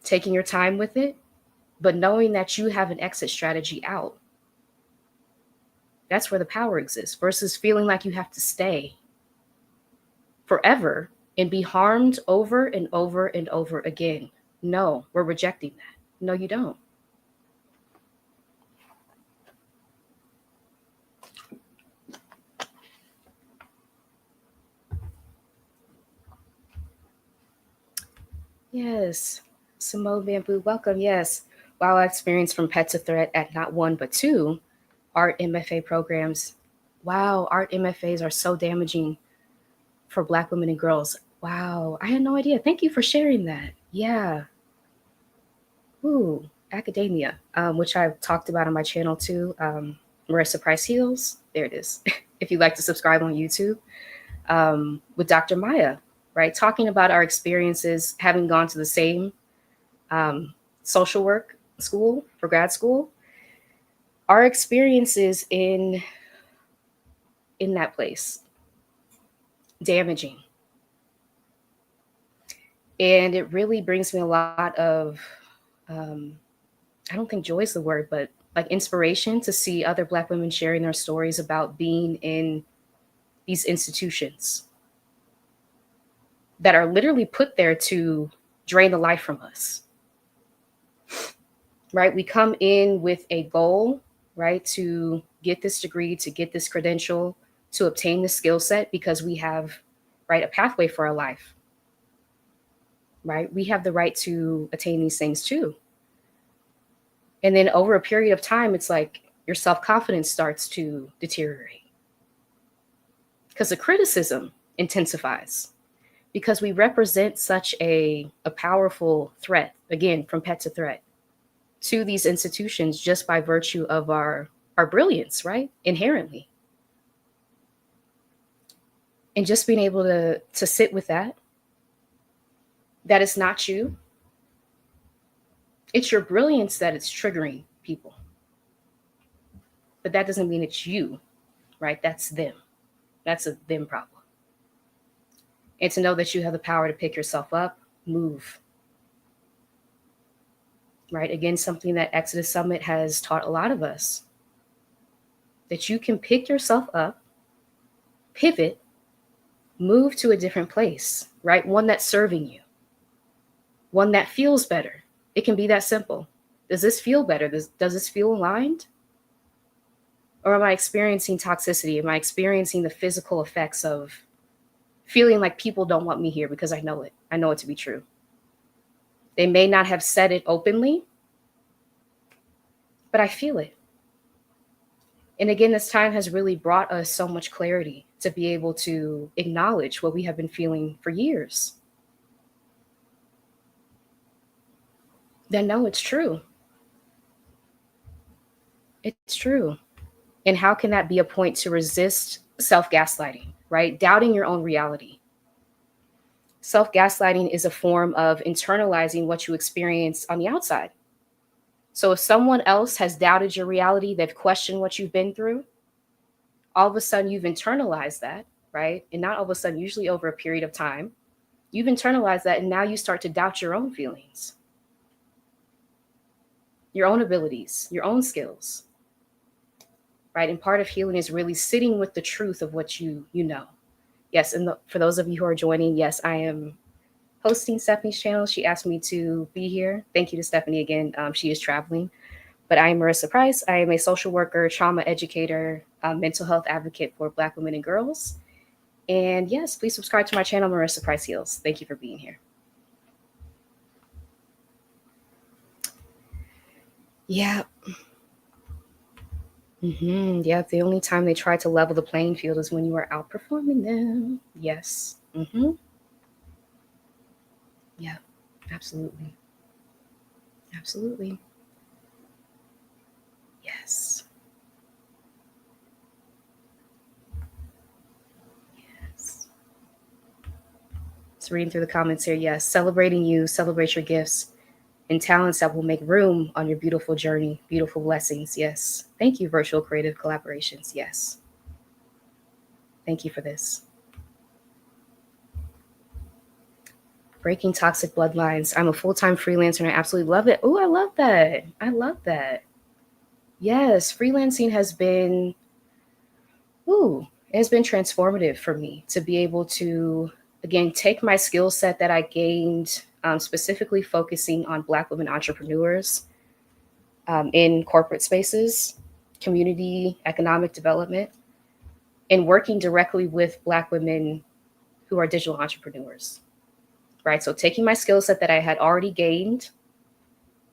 taking your time with it, but knowing that you have an exit strategy out. That's where the power exists versus feeling like you have to stay forever and be harmed over and over and over again. No, we're rejecting that. No, you don't. Yes. Simone Bamboo, welcome. Yes. Wow, I experienced from pet to threat at not one, but two art MFA programs. Wow, art MFAs are so damaging for Black women and girls. Wow, I had no idea. Thank you for sharing that. Yeah. Ooh, academia, which I've talked about on my channel too. Marissa Price Heals. There it is. If you'd like to subscribe on YouTube, with Dr. Maya, right? Talking about our experiences having gone to the same social work school for grad school, our experiences in that place, damaging. And it really brings me a lot of, I don't think joy is the word, but like inspiration to see other Black women sharing their stories about being in these institutions that are literally put there to drain the life from us, right? We come in with a goal, right? To get this degree, to get this credential, to obtain the skill set because we have, right, a pathway for our life, right? We have the right to attain these things too. And then over a period of time, it's like your self-confidence starts to deteriorate because the criticism intensifies because we represent such a powerful threat, again, from pet to threat, to these institutions just by virtue of our brilliance, right? Inherently. And just being able to sit with that it's not you. It's your brilliance that it's triggering people. But that doesn't mean it's you, right? That's them. That's a them problem. And to know that you have the power to pick yourself up, move. Right? Again, something that Exodus Summit has taught a lot of us. That you can pick yourself up, pivot, move to a different place, right? One that's serving you. One that feels better. It can be that simple. Does this feel better? Does this feel aligned? Or am I experiencing toxicity? Am I experiencing the physical effects of feeling like people don't want me here because I know it? I know it to be true. They may not have said it openly, but I feel it. And again, this time has really brought us so much clarity to be able to acknowledge what we have been feeling for years. Then no, it's true. It's true. And how can that be a point to resist self-gaslighting, right? Doubting your own reality. Self-gaslighting is a form of internalizing what you experience on the outside. So if someone else has doubted your reality, they've questioned what you've been through, all of a sudden you've internalized that, right? And not all of a sudden, usually over a period of time, you've internalized that, and now you start to doubt your own feelings, your own abilities, your own skills, right? And part of healing is really sitting with the truth of what you know. Yes, and for those of you who are joining, yes, I am hosting Stephanie's channel. She asked me to be here. Thank you to Stephanie again. She is traveling. But I am Marissa Price. I am a social worker, trauma educator, mental health advocate for Black women and girls. And yes, please subscribe to my channel, Marissa Price Heals. Thank you for being here. Yeah. Yeah, the only time they try to level the playing field is when you are outperforming them. Yes. Yeah, absolutely. Absolutely. Yes. Yes. So reading through the comments here, yes, celebrating you, celebrate your gifts and talents that will make room on your beautiful journey, beautiful blessings. Yes. Thank you, virtual creative collaborations. Yes. Thank you for this. Breaking toxic bloodlines. I'm a full-time freelancer and I absolutely love it. Oh, I love that. I love that. Yes, freelancing has been, it has been transformative for me to be able to, again, take my skill set that I gained, specifically focusing on Black women entrepreneurs in corporate spaces, community, economic development, and working directly with Black women who are digital entrepreneurs, right? So taking my skill set that I had already gained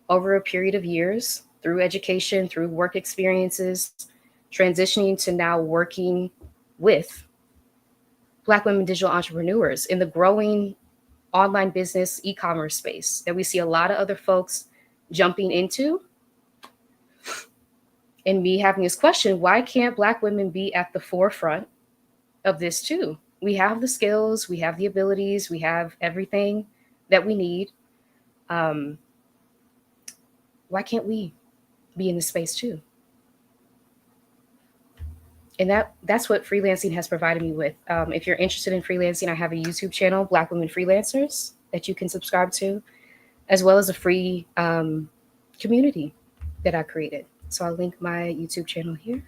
over a period of years through education, through work experiences, transitioning to now working with Black women digital entrepreneurs in the growing online business e-commerce space that we see a lot of other folks jumping into. And me having this question, why can't Black women be at the forefront of this too? We have the skills, we have the abilities, we have everything that we need. Why can't we be in the space too? And that's what freelancing has provided me with. If you're interested in freelancing, I have a YouTube channel, Black Women Freelancers, that you can subscribe to, as well as a free community that I created. So I'll link my YouTube channel here.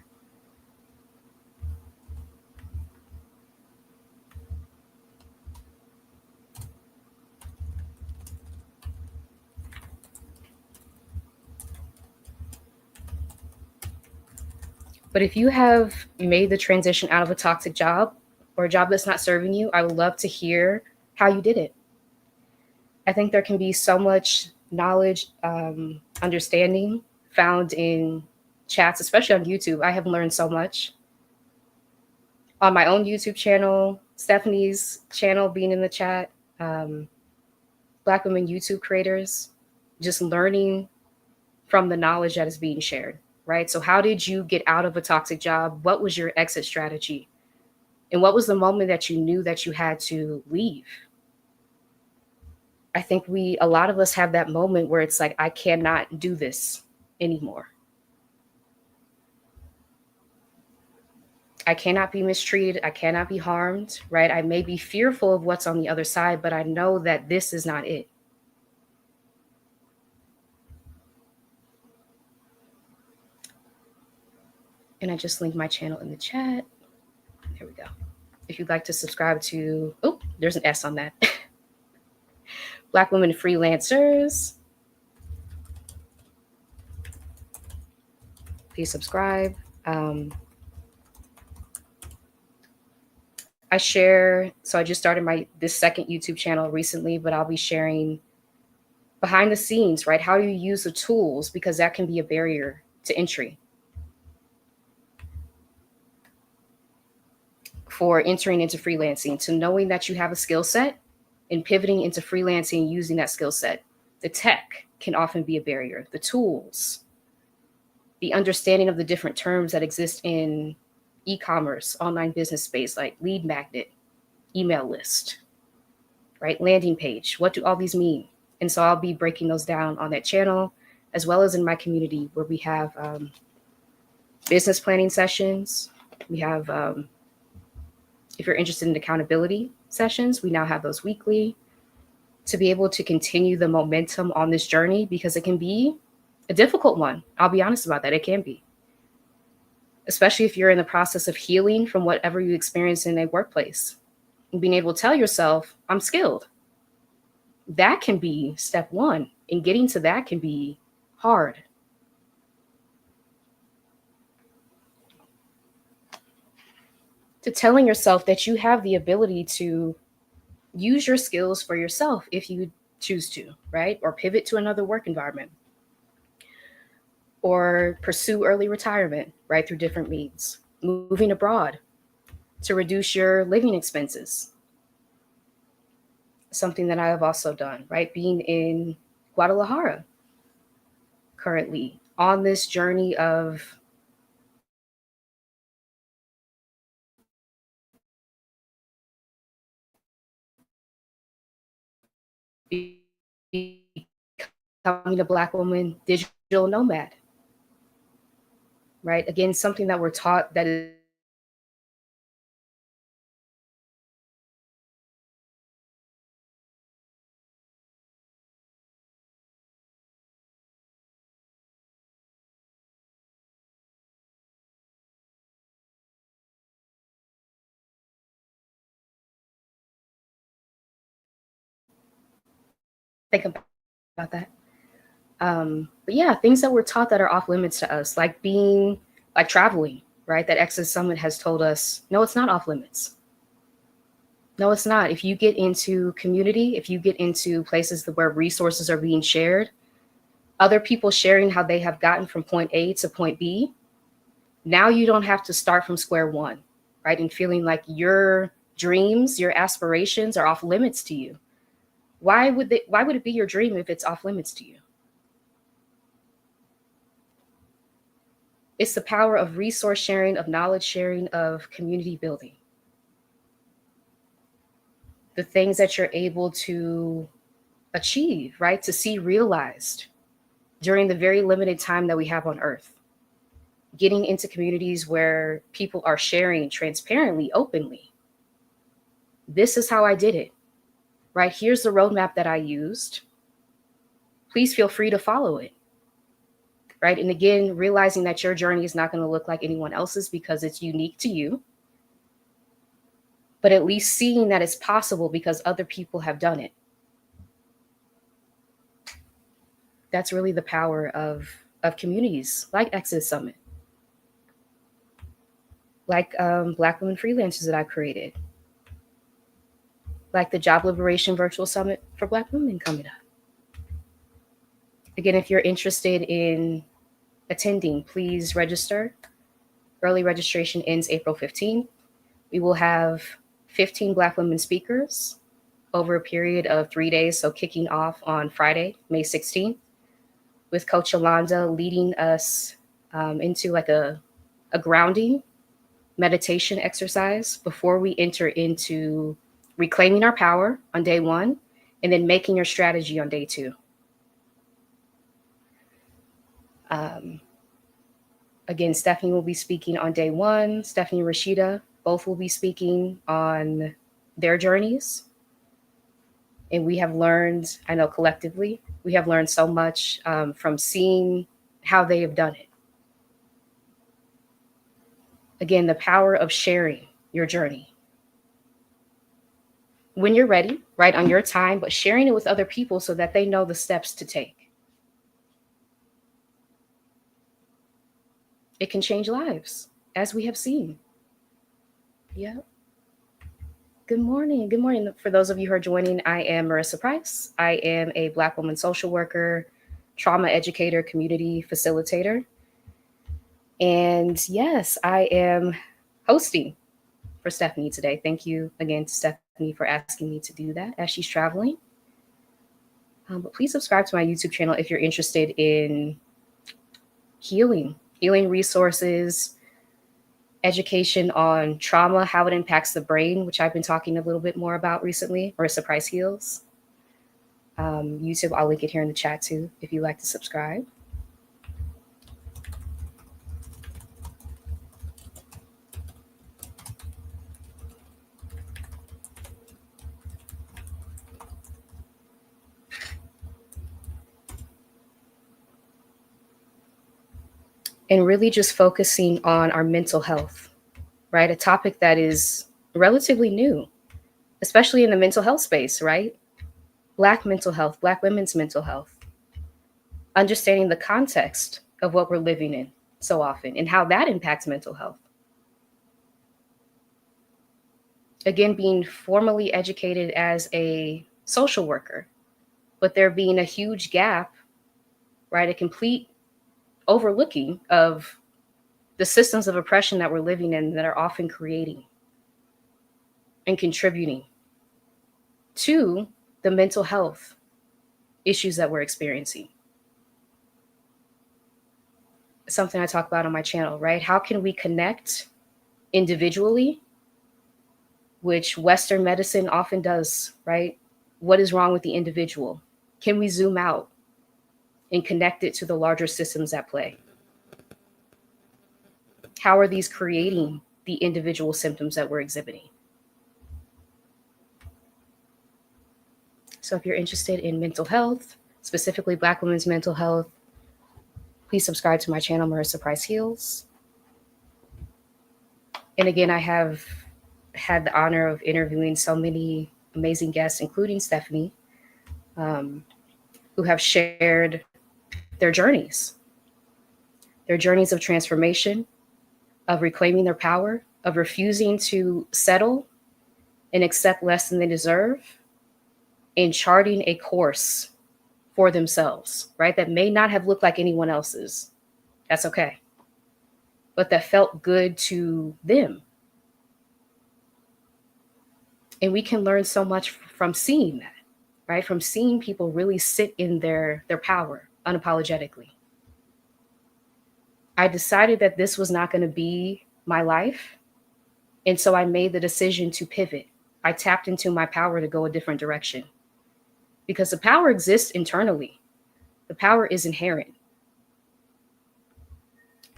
But if you have made the transition out of a toxic job or a job that's not serving you, I would love to hear how you did it. I think there can be so much knowledge, understanding found in chats, especially on YouTube. I have learned so much on my own YouTube channel, Stephanie's channel being in the chat, Black women YouTube creators, just learning from the knowledge that is being shared, right? So how did you get out of a toxic job? What was your exit strategy? And what was the moment that you knew that you had to leave? I think a lot of us have that moment where it's like, I cannot do this anymore. I cannot be mistreated. I cannot be harmed, right? I may be fearful of what's on the other side, but I know that this is not it. And I just linked my channel in the chat. There we go. If you'd like to subscribe to, oh, there's an S on that. Black Women Freelancers. Please subscribe. I share, so I just started this second YouTube channel recently, but I'll be sharing behind the scenes, right? How you use the tools, because that can be a barrier to entry for entering into freelancing, to knowing that you have a skill set and pivoting into freelancing using that skill set. The tech can often be a barrier. The tools, the understanding of the different terms that exist in e-commerce, online business space, like lead magnet, email list, right? Landing page. What do all these mean? And so I'll be breaking those down on that channel, as well as in my community where we have business planning sessions. We have, if you're interested in accountability sessions, we now have those weekly to be able to continue the momentum on this journey, because it can be a difficult one. I'll be honest about that. It can be, especially if you're in the process of healing from whatever you experience in a workplace. And being able to tell yourself, I'm skilled. That can be step one. And getting to that can be hard. To telling yourself that you have the ability to use your skills for yourself if you choose to, right? Or pivot to another work environment, or pursue early retirement, right? Through different means, moving abroad to reduce your living expenses. Something that I have also done, right? Being in Guadalajara currently on this journey of becoming a Black woman digital nomad, right? Again, something that we're taught that is think about that. But yeah, things that we're taught that are off limits to us, like being like traveling, right? That Exodus Summit has told us, no, it's not off limits. No, it's not. If you get into community, if you get into places where resources are being shared, other people sharing how they have gotten from point A to point B, now you don't have to start from square one, right? And feeling like your dreams, your aspirations are off limits to you. Why would it be your dream if it's off limits to you? It's the power of resource sharing, of knowledge sharing, of community building. The things that you're able to achieve, right? To see realized during the very limited time that we have on earth. Getting into communities where people are sharing transparently, openly. This is how I did it, right? Here's the roadmap that I used. Please feel free to follow it, right? And again, realizing that your journey is not going to look like anyone else's because it's unique to you, but at least seeing that it's possible because other people have done it. That's really the power of communities like Exodus Summit, like Black women freelancers that I created, like the Job Liberation Virtual Summit for Black women coming up. Again, if you're interested in attending, please register. Early registration ends April 15th. We will have 15 Black women speakers over a period of 3 days. So kicking off on Friday, May 16th, with Coach Yolanda leading us into like a grounding meditation exercise before we enter into reclaiming our power on day one, and then making your strategy on day two. Again, Stephanie will be speaking on day one. Stephanie and Rashida both will be speaking on their journeys. And we have learned, I know collectively, we have learned so much from seeing how they have done it. Again, the power of sharing your journey. When you're ready, right, on your time, but sharing it with other people so that they know the steps to take. It can change lives, as we have seen. Yeah. Good morning. Good morning. For those of you who are joining, I am Marissa Price. I am a Black woman social worker, trauma educator, community facilitator. And yes, I am hosting for Stephanie today. Thank you again to Stephanie for asking me to do that as she's traveling. But please subscribe to my YouTube channel if you're interested in healing resources, education on trauma, how it impacts the brain, which I've been talking a little bit more about recently. Marissa Price Heals. YouTube, I'll link it here in the chat too if you'd like to subscribe. And really just focusing on our mental health, right? A topic that is relatively new, especially in the mental health space, right? Black mental health, Black women's mental health, understanding the context of what we're living in so often and how that impacts mental health. Again, being formally educated as a social worker, but there being a huge gap, right? A complete overlooking of the systems of oppression that we're living in that are often creating and contributing to the mental health issues that we're experiencing. Something I talk about on my channel, right? How can we connect individually, which Western medicine often does, right? What is wrong with the individual? Can we zoom out and connect it to the larger systems at play? How are these creating the individual symptoms that we're exhibiting? So if you're interested in mental health, specifically Black women's mental health, please subscribe to my channel, Marissa Price Heals. And again, I have had the honor of interviewing so many amazing guests, including Stephanie, who have shared their journeys of transformation, of reclaiming their power, of refusing to settle and accept less than they deserve, and charting a course for themselves, right? That may not have looked like anyone else's. That's okay. But that felt good to them. And we can learn so much from seeing that, right? From seeing people really sit in their power unapologetically. I decided that this was not going to be my life. And so I made the decision to pivot. I tapped into my power to go a different direction. Because the power exists internally. The power is inherent.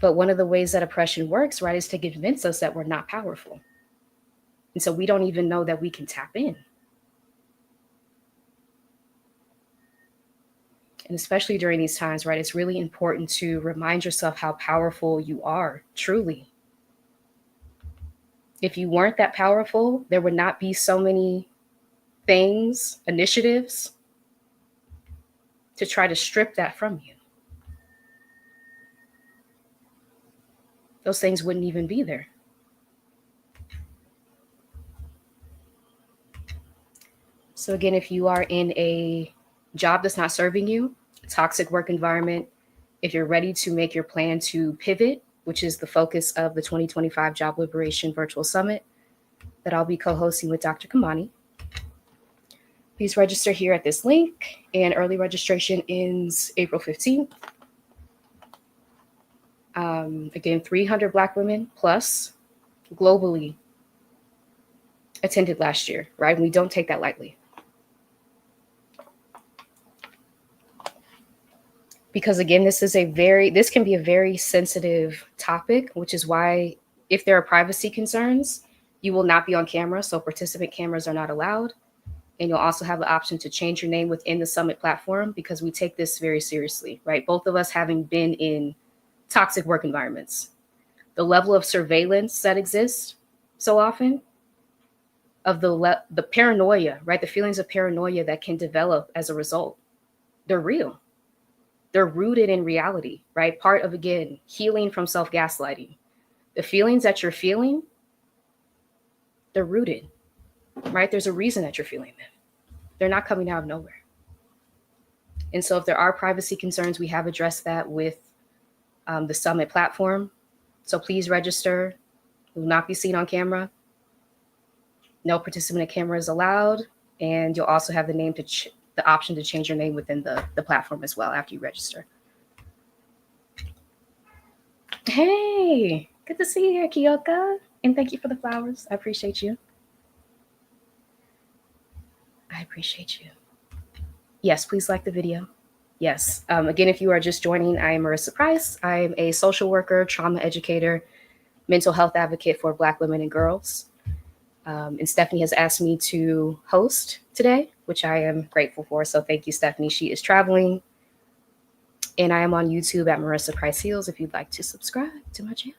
But one of the ways that oppression works, right, is to convince us that we're not powerful. And so we don't even know that we can tap in. And especially during these times, right, it's really important to remind yourself how powerful you are, truly. If you weren't that powerful, there would not be so many things, initiatives, to try to strip that from you. Those things wouldn't even be there. So again, if you are in a job that's not serving you, a toxic work environment, if you're ready to make your plan to pivot, which is the focus of the 2025 Job Liberation Virtual Summit that I'll be co-hosting with Dr. Kamani, please register here at this link, and early registration ends April 15th. Again, 300 Black women plus globally attended last year, right? And we don't take that lightly. Because again, this can be a very sensitive topic, which is why if there are privacy concerns, you will not be on camera. So participant cameras are not allowed. And you'll also have the option to change your name within the summit platform, because we take this very seriously, right? Both of us having been in toxic work environments. The level of surveillance that exists so often, of the paranoia, right? The feelings of paranoia that can develop as a result, they're real. They're rooted in reality, right? Part of, again, healing from self-gaslighting. The feelings that you're feeling, they're rooted, right? There's a reason that you're feeling them. They're not coming out of nowhere. And so if there are privacy concerns, we have addressed that with the summit platform. So please register. You will not be seen on camera. No participant camera is allowed. And you'll also have the option to change your name within the platform as well after you register. Hey, Good to see you here, Kiyoka. And thank you for the flowers. I appreciate you. I appreciate you. Yes, please like the video. Yes. Again, if you are just joining, I am Marissa Price. I am a social worker, trauma educator, mental health advocate for Black women and girls. And Stephanie has asked me to host today, which I am grateful for. So thank you, Stephanie. She is traveling. And I am on YouTube at Marissa Price Heals if you'd like to subscribe to my channel.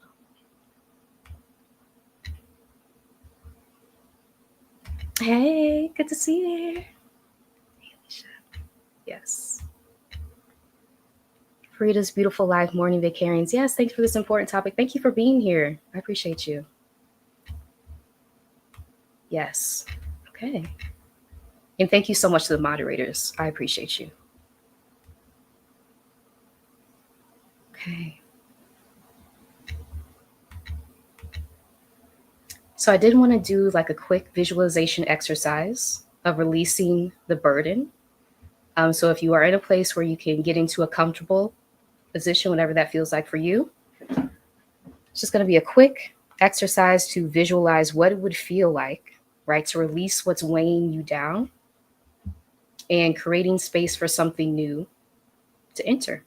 Hey, good to see you here. Hey, Alicia. Yes. Frida's beautiful live morning Vicarians. Yes, thanks for this important topic. Thank you for being here. I appreciate you. Yes. Okay. And thank you so much to the moderators. I appreciate you. Okay. So I did want to do like a quick visualization exercise of releasing the burden. So if you are in a place where you can get into a comfortable position, whatever that feels like for you, it's just going to be a quick exercise to visualize what it would feel like, right? To release what's weighing you down and creating space for something new to enter.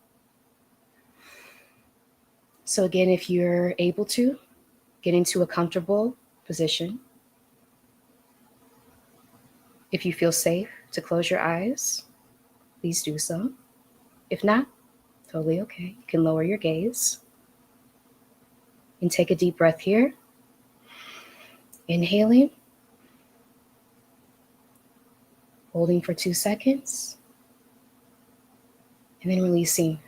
So again, if you're able to get into a comfortable position, if you feel safe to close your eyes, please do so. If not, totally okay. You can lower your gaze and take a deep breath here. Inhaling, holding for 2 seconds, and then releasing.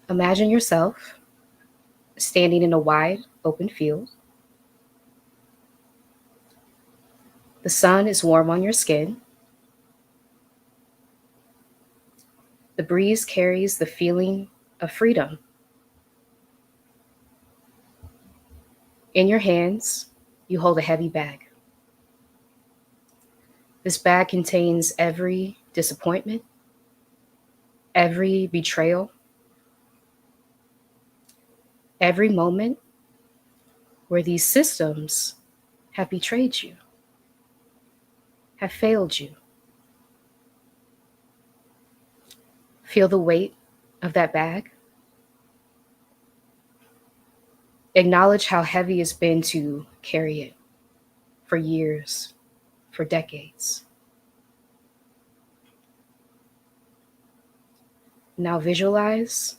Imagine yourself standing in a wide open field. The sun is warm on your skin. The breeze carries the feeling of freedom. In your hands, you hold a heavy bag. This bag contains every disappointment, every betrayal, every moment where these systems have betrayed you, have failed you. Feel the weight of that bag. Acknowledge how heavy it's been to carry it for years, for decades. Now visualize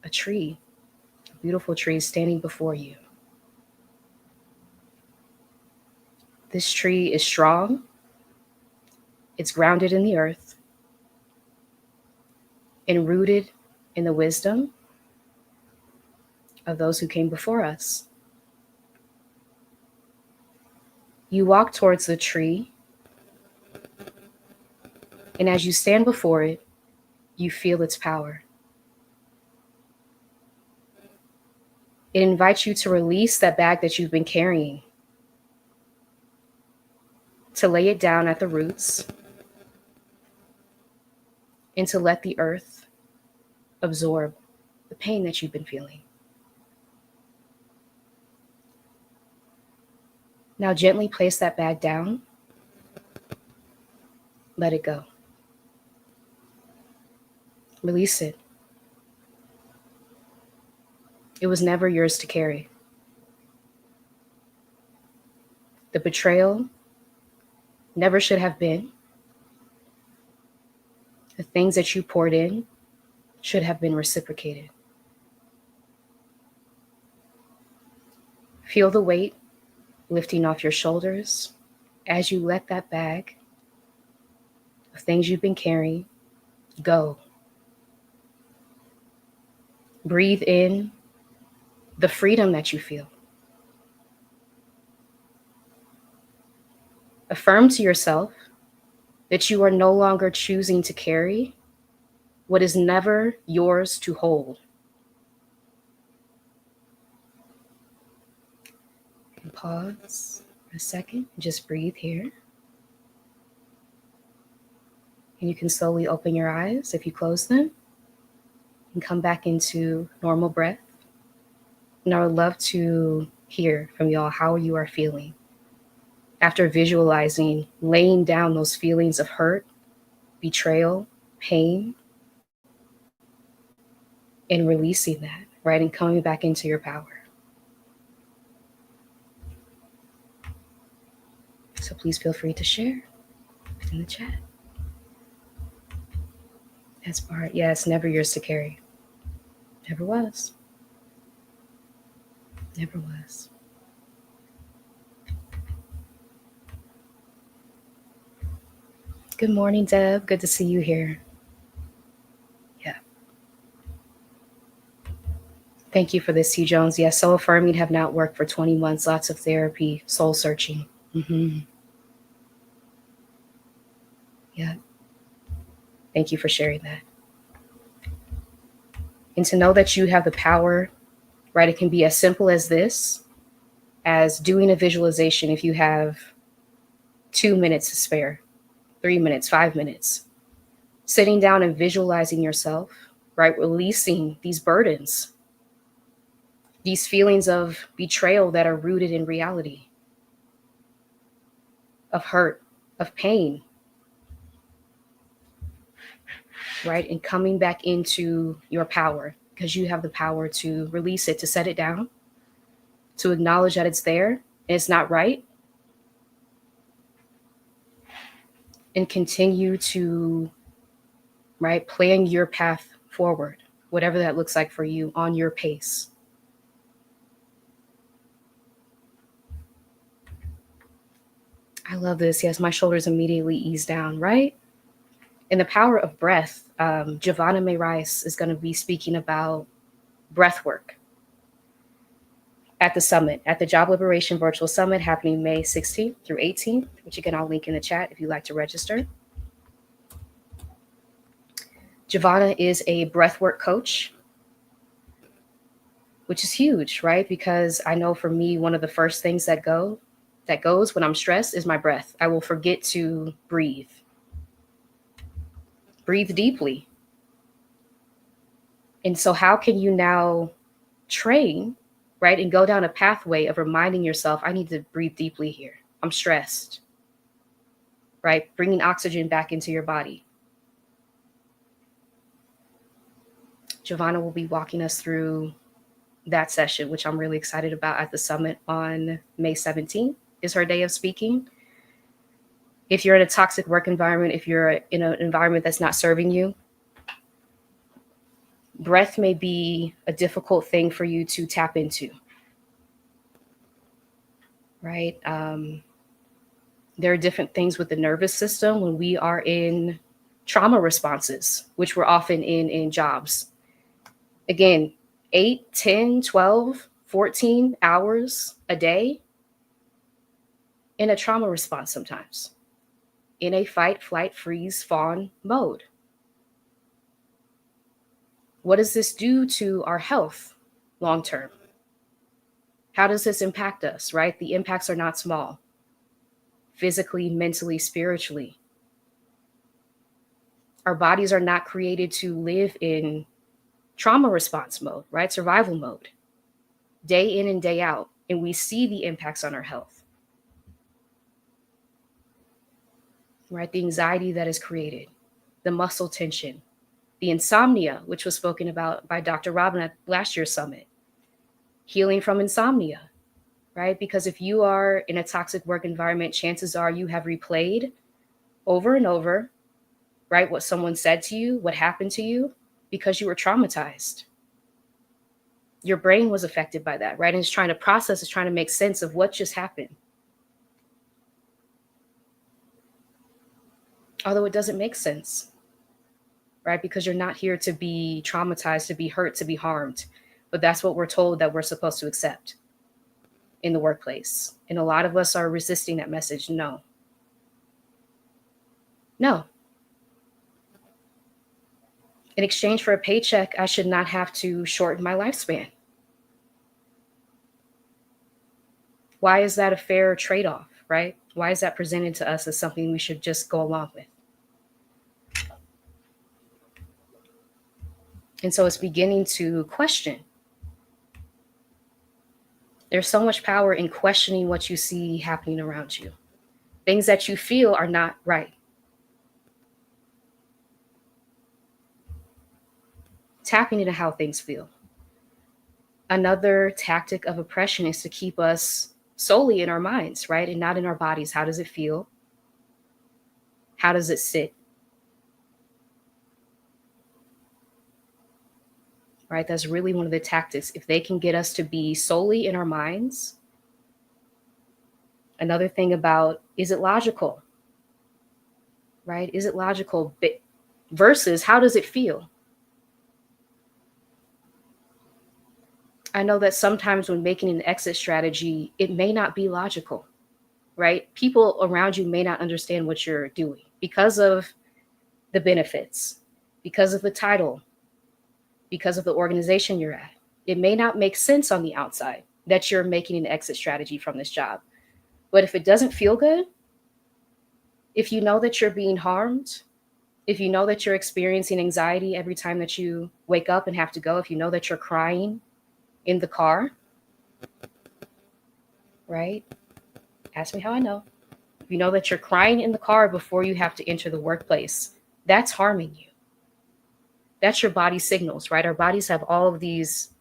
a tree, a beautiful tree standing before you. This tree is strong. It's grounded in the earth and rooted in the wisdom of those who came before us. You walk towards the tree, and as you stand before it, you feel its power. It invites you to release that bag that you've been carrying, to lay it down at the roots, and to let the earth absorb the pain that you've been feeling. Now gently place that bag down. Let it go. Release it. It was never yours to carry. The betrayal never should have been. The things that you poured in should have been reciprocated. Feel the weight lifting off your shoulders as you let that bag of things you've been carrying go. Breathe in the freedom that you feel. Affirm to yourself that you are no longer choosing to carry what is never yours to hold. And pause for a second and just breathe here. And you can slowly open your eyes if you close them and come back into normal breath. And I would love to hear from y'all how you are feeling after visualizing, laying down those feelings of hurt, betrayal, pain, and releasing that, right? And coming back into your power. So please feel free to share in the chat. That's part, yeah, it's never yours to carry. Never was. Never was. Good morning, Deb. Good to see you here. Yeah. Thank you for this, T. Jones. Yes, soul affirming have not worked for 20 months. Lots of therapy, soul searching. Yeah. Thank you for sharing that. And to know that you have the power, right? It can be as simple as this, as doing a visualization if you have 2 minutes to spare, 3 minutes, 5 minutes. Sitting down and visualizing yourself, right? Releasing these burdens, these feelings of betrayal that are rooted in reality, of hurt, of pain, right? And coming back into your power, because you have the power to release it, to set it down, to acknowledge that it's there and it's not right, and continue to, right, plan your path forward, whatever that looks like for you, on your pace. I love this. Yes, my shoulders immediately ease down, right? And the power of breath. Giovanna May Rice is going to be speaking about breath work at the summit, at the Job Liberation Virtual Summit happening May 16th through 18th, which again, I'll link in the chat if you'd like to register. Giovanna is a breathwork coach, which is huge, right? Because I know for me, one of the first things that goes when I'm stressed is my breath. I will forget to breathe. Breathe deeply. And so how can you now train, right, and go down a pathway of reminding yourself, I need to breathe deeply here. I'm stressed, right? Bringing oxygen back into your body. Giovanna will be walking us through that session, which I'm really excited about, at the summit on May 17th is her day of speaking. If you're in a toxic work environment, if you're in an environment that's not serving you, breath may be a difficult thing for you to tap into, right? There are different things with the nervous system when we are in trauma responses, which we're often in jobs. Again, 8, 10, 12, 14 hours a day in a trauma response sometimes, in a fight, flight, freeze, fawn mode. What does this do to our health long term? How does this impact us, right? The impacts are not small. Physically, mentally, spiritually. Our bodies are not created to live in trauma response mode, right? Survival mode, day in and day out. And we see the impacts on our health, right? The anxiety that is created, the muscle tension, the insomnia, which was spoken about by Dr. Robin at last year's summit, healing from insomnia, right? Because if you are in a toxic work environment, chances are you have replayed over and over, right, what someone said to you, what happened to you, because you were traumatized. Your brain was affected by that, right? And it's trying to process, it's trying to make sense of what just happened. Although it doesn't make sense, right? Because you're not here to be traumatized, to be hurt, to be harmed. But that's what we're told that we're supposed to accept in the workplace. And a lot of us are resisting that message. No. No. In exchange for a paycheck, I should not have to shorten my lifespan. Why is that a fair trade-off, right? Why is that presented to us as something we should just go along with? And so it's beginning to question. There's so much power in questioning what you see happening around you. Things that you feel are not right. Tapping into how things feel. Another tactic of oppression is to keep us solely in our minds, right? And not in our bodies. How does it feel? How does it sit? Right? That's really one of the tactics. If they can get us to be solely in our minds. Another thing about, is it logical? Right? Is it logical? Versus, how does it feel? I know that sometimes when making an exit strategy, it may not be logical, right? People around you may not understand what you're doing because of the benefits, because of the title, because of the organization you're at. It may not make sense on the outside that you're making an exit strategy from this job. But if it doesn't feel good, if you know that you're being harmed, if you know that you're experiencing anxiety every time that you wake up and have to go, if you know that you're crying in the car, right? Ask me how I know. If you know that you're crying in the car before you have to enter the workplace, that's harming you. That's your body signals, right? Our bodies have all of these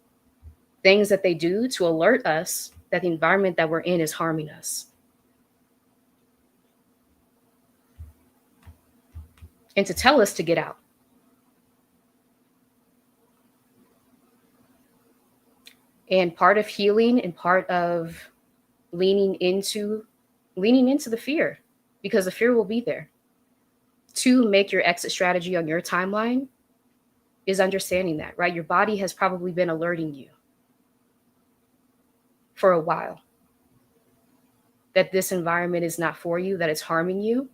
things that they do to alert us that the environment that we're in is harming us. And to tell us to get out. And part of healing and part of leaning into the fear, because the fear will be there. To make your exit strategy on your timeline is understanding that, right? Your body has probably been alerting you for a while that this environment is not for you, that it's harming you.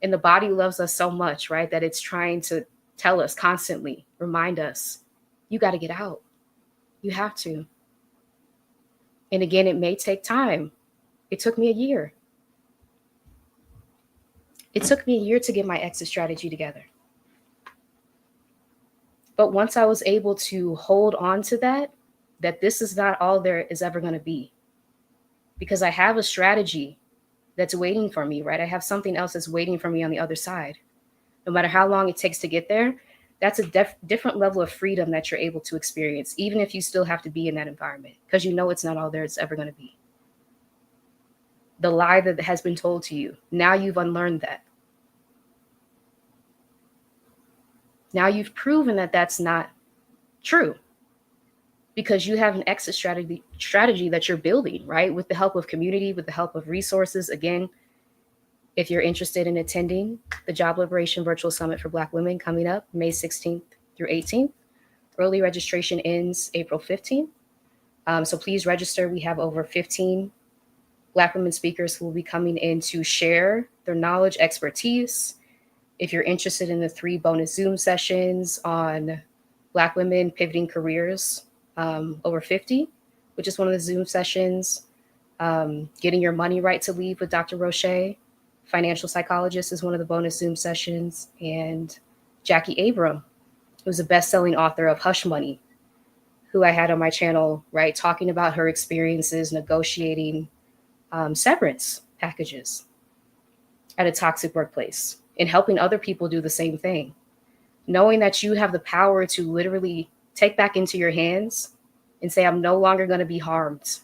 And the body loves us so much, right? That it's trying to tell us constantly, remind us, you got to get out. You have to. And again, it may take time. It took me a year. It took me a year to get my exit strategy together. But once I was able to hold on to that this is not all there is ever going to be, because I have a strategy that's waiting for me, right? I have something else that's waiting for me on the other side. No matter how long it takes to get there, that's a different level of freedom that you're able to experience, even if you still have to be in that environment, because you know it's not all there it's ever going to be. The lie that has been told to you, now you've unlearned that. Now you've proven that that's not true, because you have an exit strategy that you're building, right? With the help of community, with the help of resources. Again, if you're interested in attending the Job Liberation Virtual Summit for Black Women coming up May 16th through 18th, early registration ends April 15th. So please register. We have over 15 Black women speakers who will be coming in to share their knowledge, expertise. If you're interested in the 3 bonus Zoom sessions on Black women pivoting careers over 50, which is one of the Zoom sessions, getting your money right to leave with Dr. Roche, financial psychologist, is one of the bonus Zoom sessions, and Jackie Abram, who's a best-selling author of Hush Money, who I had on my channel, right, talking about her experiences negotiating severance packages at a toxic workplace and helping other people do the same thing. Knowing that you have the power to literally take back into your hands and say, I'm no longer going to be harmed.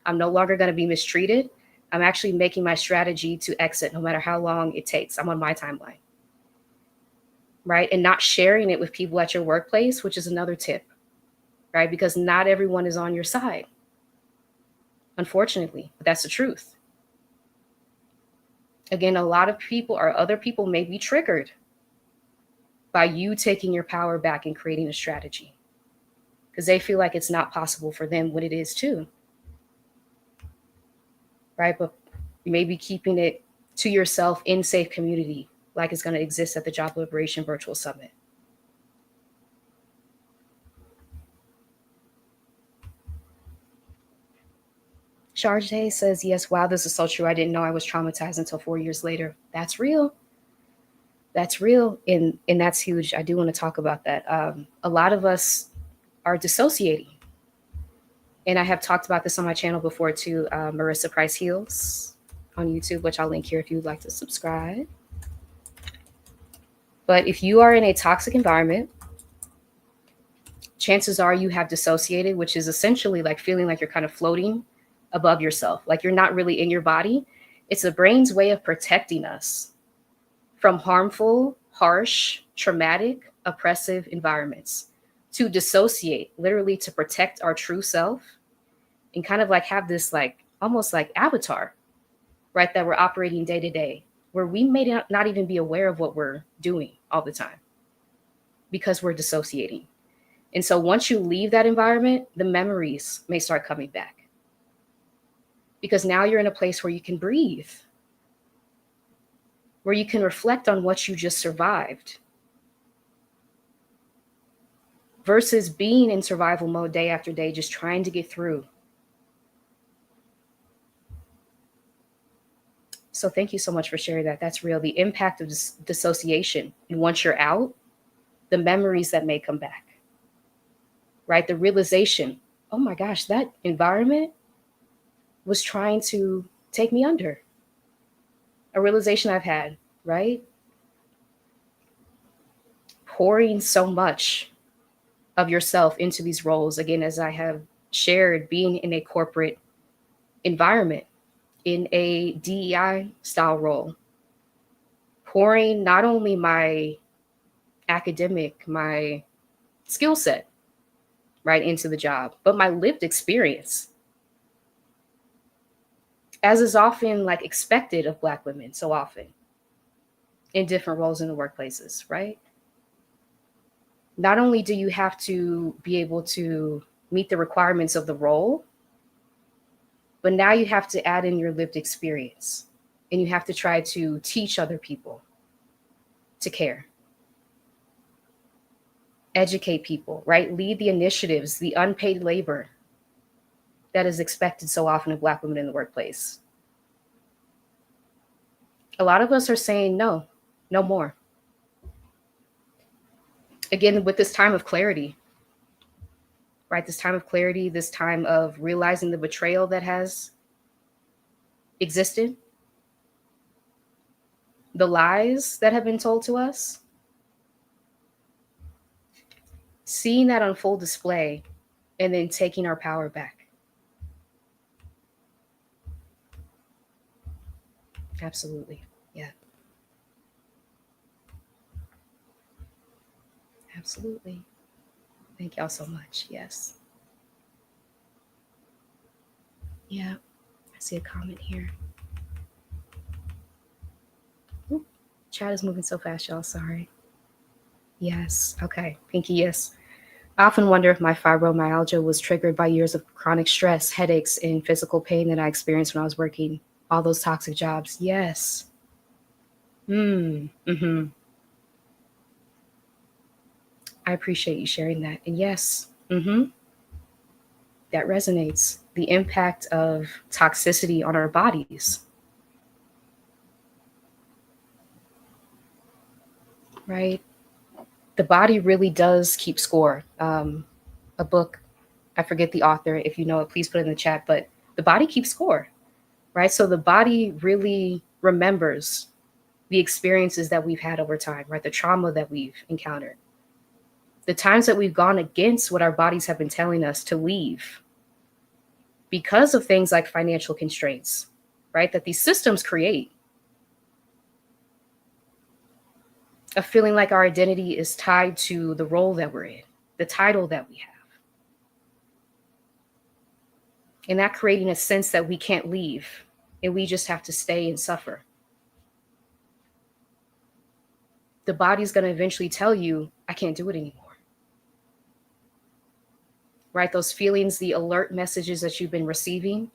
I'm no longer going to be mistreated. I'm actually making my strategy to exit no matter how long it takes. I'm on my timeline, right? And not sharing it with people at your workplace, which is another tip, right? Because not everyone is on your side, unfortunately, but that's the truth. Again, a lot of people or other people may be triggered by you taking your power back and creating a strategy because they feel like it's not possible for them when it is too. Right? But you may be keeping it to yourself in safe community like it's going to exist at the Job Liberation Virtual Summit. Charge says, yes, wow, this is so true. I didn't know I was traumatized until 4 years later. That's real. That's real, and that's huge. I do want to talk about that. A lot of us are dissociating, and I have talked about this on my channel before too. Marissa Price Heals on YouTube, which I'll link here if you'd like to subscribe. But if you are in a toxic environment, chances are you have dissociated, which is essentially like feeling like you're kind of floating above yourself, like you're not really in your body. It's the brain's way of protecting us from harmful, harsh, traumatic, oppressive environments. To dissociate, literally to protect our true self and kind of like have this like almost like avatar, right, that we're operating day to day, where we may not even be aware of what we're doing all the time because we're dissociating. And so once you leave that environment, the memories may start coming back because now you're in a place where you can breathe, where you can reflect on what you just survived versus being in survival mode day after day, just trying to get through. So thank you so much for sharing that. That's real. The impact of dissociation. And once you're out, the memories that may come back, right? The realization, oh my gosh, that environment was trying to take me under. A realization I've had, right? Pouring so much of yourself into these roles, again, as I have shared, being in a corporate environment, in a DEI style role, pouring not only my academic, my skill set, right, into the job, but my lived experience, as is often like expected of Black women so often in different roles in the workplaces, right? Not only do you have to be able to meet the requirements of the role, but now you have to add in your lived experience and you have to try to teach other people to care, educate people, right? Lead the initiatives, the unpaid labor that is expected so often of Black women in the workplace. A lot of us are saying no, no more. Again, with this time of clarity, right? This time of clarity, this time of realizing the betrayal that has existed, the lies that have been told to us, seeing that on full display, and then taking our power back. Absolutely. Yeah. Absolutely. Thank y'all so much. Yes. Yeah. I see a comment here. Ooh, chat is moving so fast, y'all. Sorry. Yes. Okay. Pinky, yes. I often wonder if my fibromyalgia was triggered by years of chronic stress, headaches, and physical pain that I experienced when I was working all those toxic jobs. Yes. Mm-hmm. I appreciate you sharing that. And yes, that resonates. The impact of toxicity on our bodies, right? The body really does keep score. A book, I forget the author. If you know it, please put it in the chat. But the body keeps score, right? So the body really remembers the experiences that we've had over time, right? The trauma that we've encountered, the times that we've gone against what our bodies have been telling us to leave because of things like financial constraints, right? That these systems create. Of feeling like our identity is tied to the role that we're in, the title that we have. And that creating a sense that we can't leave and we just have to stay and suffer. The body's going to eventually tell you, I can't do it anymore. Right? Those feelings, the alert messages that you've been receiving.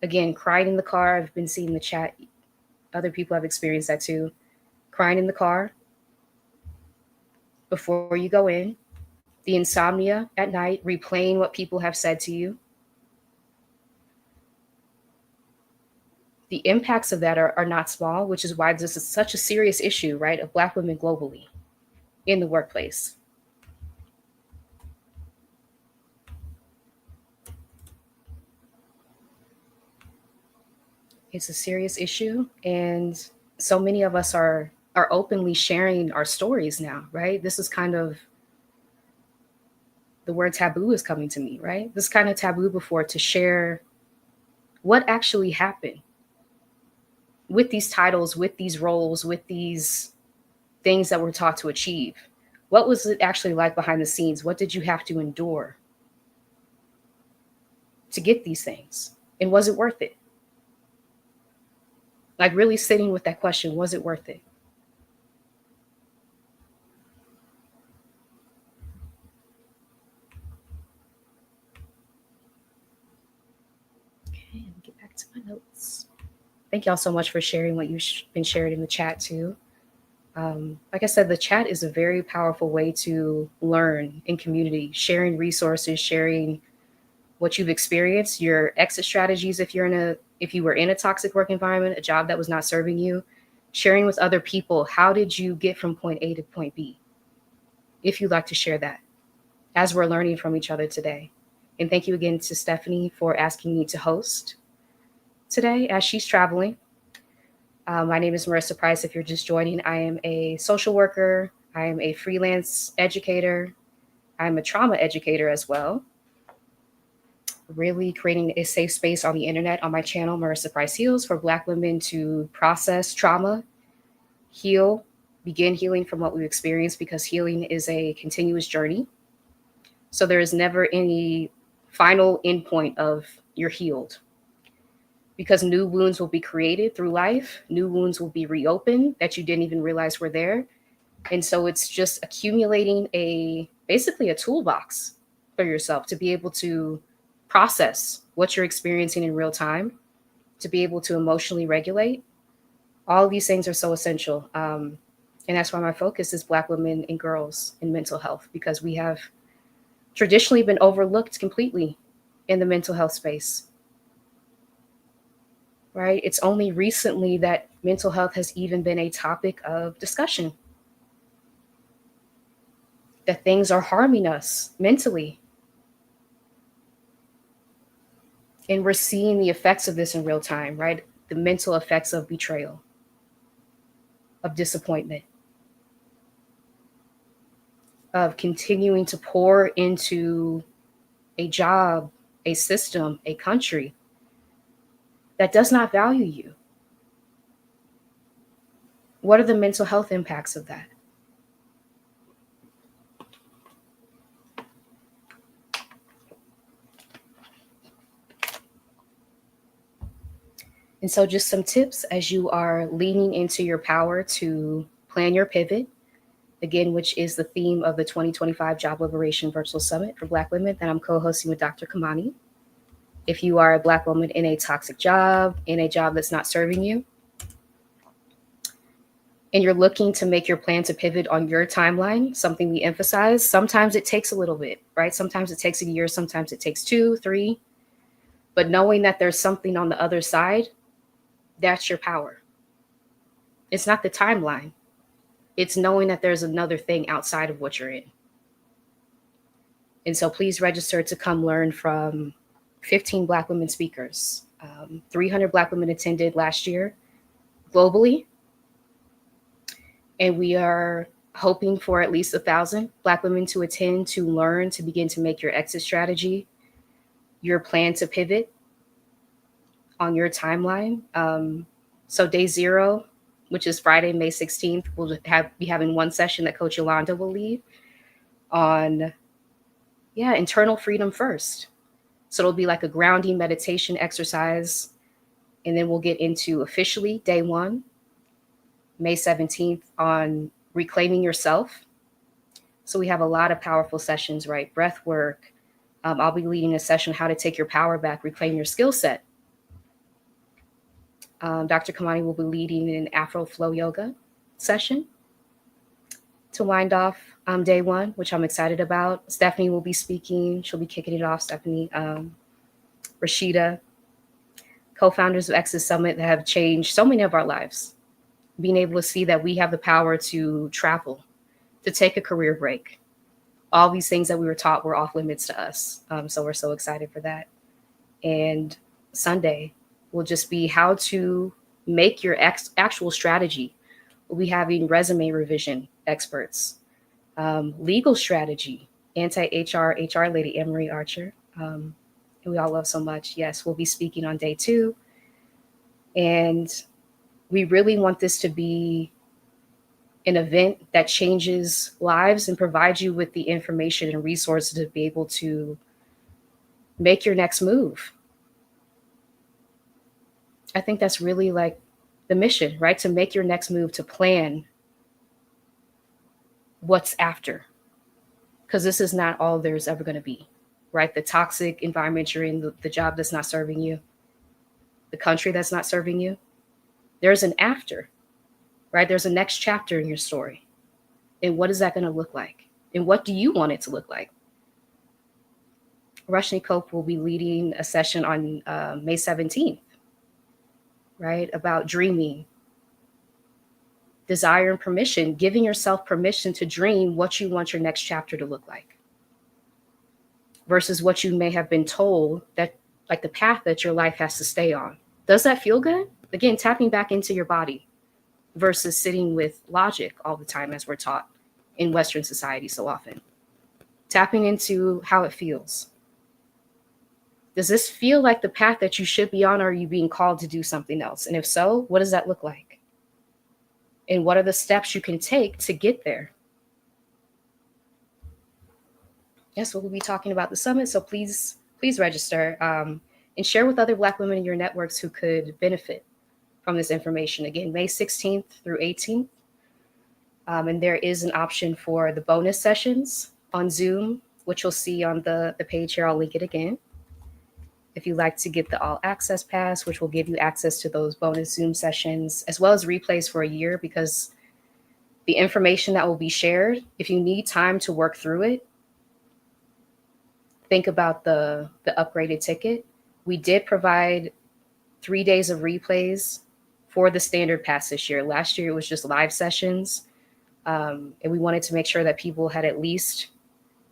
Again, crying in the car. I've been seeing the chat. Other people have experienced that too. Crying in the car before you go in. The insomnia at night, replaying what people have said to you. the impacts of that are not small, which is why this is such a serious issue, right, of Black women globally in the workplace. It's a serious issue, and so many of us are openly sharing our stories now, right? This is kind of the word taboo is coming to me, right? This kind of taboo before to share what actually happened with these titles, with these roles, with these things that we're taught to achieve. What was it actually like behind the scenes? What did you have to endure to get these things? And was it worth it? Like really sitting with that question, was it worth it? Okay, let me get back to my notes. Thank y'all so much for sharing what you've been sharing in the chat too. Like I said, the chat is a very powerful way to learn in community, sharing resources, sharing what you've experienced, your exit strategies if you were in a toxic work environment, a job that was not serving you, sharing with other people, how did you get from point A to point B? If you'd like to share that as we're learning from each other today. And thank you again to Stephanie for asking me to host today as she's traveling. My name is Marissa Price. If you're just joining, I am a social worker. I am a freelance educator. I'm a trauma educator as well. Really creating a safe space on the internet on my channel, Marissa Price Heals, for Black women to process trauma, heal, begin healing from what we've experienced, because healing is a continuous journey. So there is never any final endpoint of you're healed, because new wounds will be created through life. New wounds will be reopened that you didn't even realize were there. And so it's just accumulating basically a toolbox for yourself to be able to process what you're experiencing in real time, to be able to emotionally regulate. All of these things are so essential. And that's why my focus is Black women and girls in mental health, because we have traditionally been overlooked completely in the mental health space. Right? It's only recently that mental health has even been a topic of discussion, that things are harming us mentally. And we're seeing the effects of this in real time, right? The mental effects of betrayal, of disappointment, of continuing to pour into a job, a system, a country that does not value you. What are the mental health impacts of that? And so just some tips as you are leaning into your power to plan your pivot, again, which is the theme of the 2025 Job Liberation Virtual Summit for Black women that I'm co-hosting with Dr. Kamani. If you are a Black woman in a toxic job, in a job that's not serving you, and you're looking to make your plan to pivot on your timeline, something we emphasize, sometimes it takes a little bit, right? Sometimes it takes a year, sometimes it takes 2, 3, but knowing that there's something on the other side, that's your power. It's not the timeline. It's knowing that there's another thing outside of what you're in. And so please register to come learn from 15 Black women speakers. 300 Black women attended last year globally. And we are hoping for at least 1,000 Black women to attend, to learn, to begin to make your exit strategy, your plan to pivot on your timeline. So day 0, which is Friday, May 16th, we'll be having one session that Coach Yolanda will lead on, internal freedom first. So it'll be like a grounding meditation exercise. And then we'll get into officially day 1, May 17th, on reclaiming yourself. So we have a lot of powerful sessions, right? Breath work. I'll be leading a session, how to take your power back, reclaim your skill set. Dr. Kamani will be leading an Afro flow yoga session to wind off day 1, which I'm excited about. Stephanie will be speaking. She'll be kicking it off, Stephanie. Rashida, co-founders of Exit Summit that have changed so many of our lives. Being able to see that we have the power to travel, to take a career break. All these things that we were taught were off limits to us. So we're so excited for that. And Sunday will just be how to make your actual strategy. We'll be having resume revision experts, legal strategy, anti-HR lady Anne-Marie Archer, who we all love so much. Yes, we'll be speaking on day 2. And we really want this to be an event that changes lives and provides you with the information and resources to be able to make your next move. I think that's really like the mission, right? To make your next move, to plan what's after. Because this is not all there's ever going to be, right? The toxic environment you're in, the job that's not serving you, the country that's not serving you. There's an after, right? There's a next chapter in your story. And what is that going to look like? And what do you want it to look like? Rushni Cope will be leading a session on May 17th, right? About dreaming, desire, and permission, giving yourself permission to dream what you want your next chapter to look like versus what you may have been told that, like the path that your life has to stay on. Does that feel good? Again, tapping back into your body versus sitting with logic all the time as we're taught in Western society so often. Tapping into how it feels. Does this feel like the path that you should be on, or are you being called to do something else? And if so, what does that look like? And what are the steps you can take to get there? Yes, we'll be talking about the summit, so please register and share with other Black women in your networks who could benefit from this information. Again, May 16th through 18th. And there is an option for the bonus sessions on Zoom, which you'll see on the page here. I'll link it again. If you'd like to get the all access pass, which will give you access to those bonus Zoom sessions, as well as replays for a year, because the information that will be shared, if you need time to work through it, think about the upgraded ticket. We did provide 3 days of replays for the standard pass this year. Last year, it was just live sessions. And we wanted to make sure that people had at least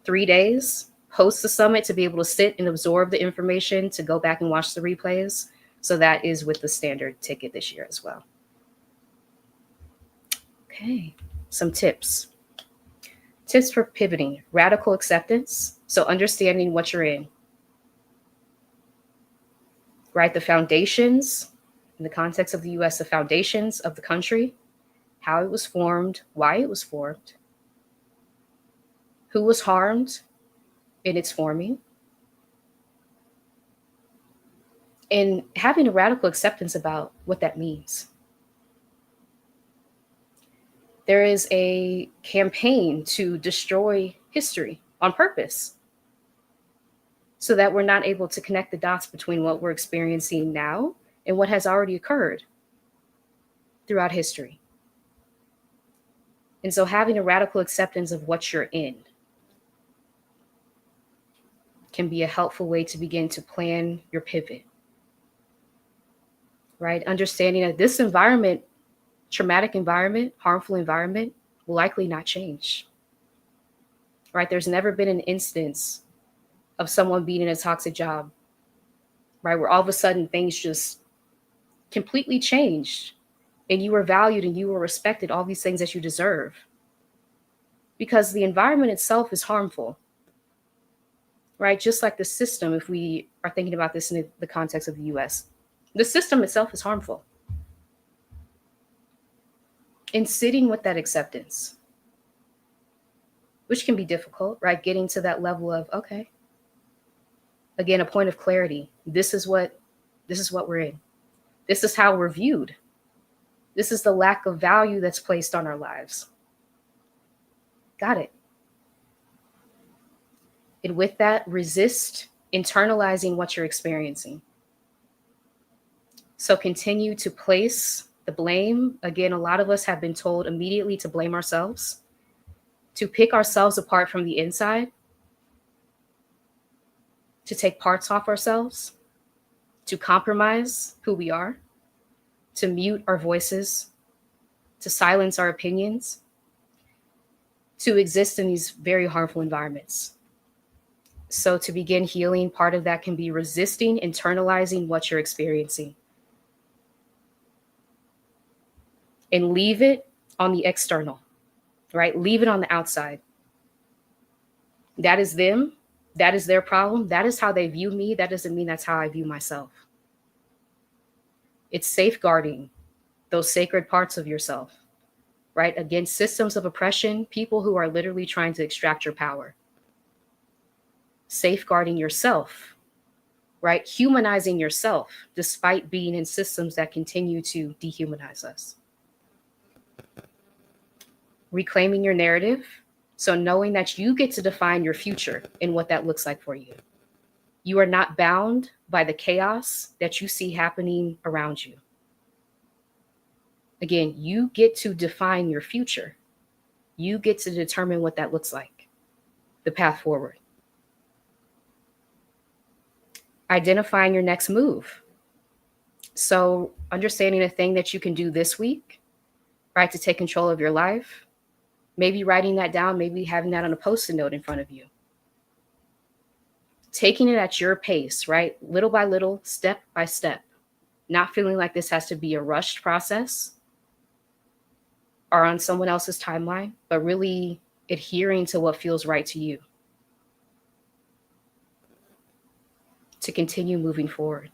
3 days post the summit to be able to sit and absorb the information, to go back and watch the replays. So that is with the standard ticket this year as well. Okay, some tips. Tips for pivoting: radical acceptance. So understanding what you're in, right? The foundations, in the context of the US, the foundations of the country, how it was formed, why it was formed, who was harmed in its forming, and having a radical acceptance about what that means. There is a campaign to destroy history on purpose so that we're not able to connect the dots between what we're experiencing now and what has already occurred throughout history. And so having a radical acceptance of what you're in can be a helpful way to begin to plan your pivot, right? Understanding that this environment, traumatic environment, harmful environment, will likely not change, right? There's never been an instance of someone being in a toxic job, right, where all of a sudden things just completely changed and you were valued and you were respected, all these things that you deserve, because the environment itself is harmful. Right? Just like the system, if we are thinking about this in the context of the US, the system itself is harmful. And sitting with that acceptance, which can be difficult, right? Getting to that level of, okay, again, a point of clarity. This is what we're in. This is how we're viewed. This is the lack of value that's placed on our lives. Got it. And with that, resist internalizing what you're experiencing. So continue to place the blame. Again, a lot of us have been told immediately to blame ourselves, to pick ourselves apart from the inside, to take parts off ourselves, to compromise who we are, to mute our voices, to silence our opinions, to exist in these very harmful environments. So to begin healing, part of that can be resisting, internalizing what you're experiencing. And leave it on the external, right? Leave it on the outside. That is them. That is their problem. That is how they view me. That doesn't mean that's how I view myself. It's safeguarding those sacred parts of yourself, right? Against systems of oppression, people who are literally trying to extract your power. Safeguarding yourself, right? Humanizing yourself despite being in systems that continue to dehumanize us. Reclaiming your narrative. So knowing that you get to define your future and what that looks like for you. You are not bound by the chaos that you see happening around you. Again, you get to define your future. You get to determine what that looks like, the path forward. Identifying your next move. So understanding a thing that you can do this week, right, to take control of your life. Maybe writing that down, maybe having that on a Post-it note in front of you. Taking it at your pace, right? Little by little, step by step. Not feeling like this has to be a rushed process or on someone else's timeline, but really adhering to what feels right to you to continue moving forward.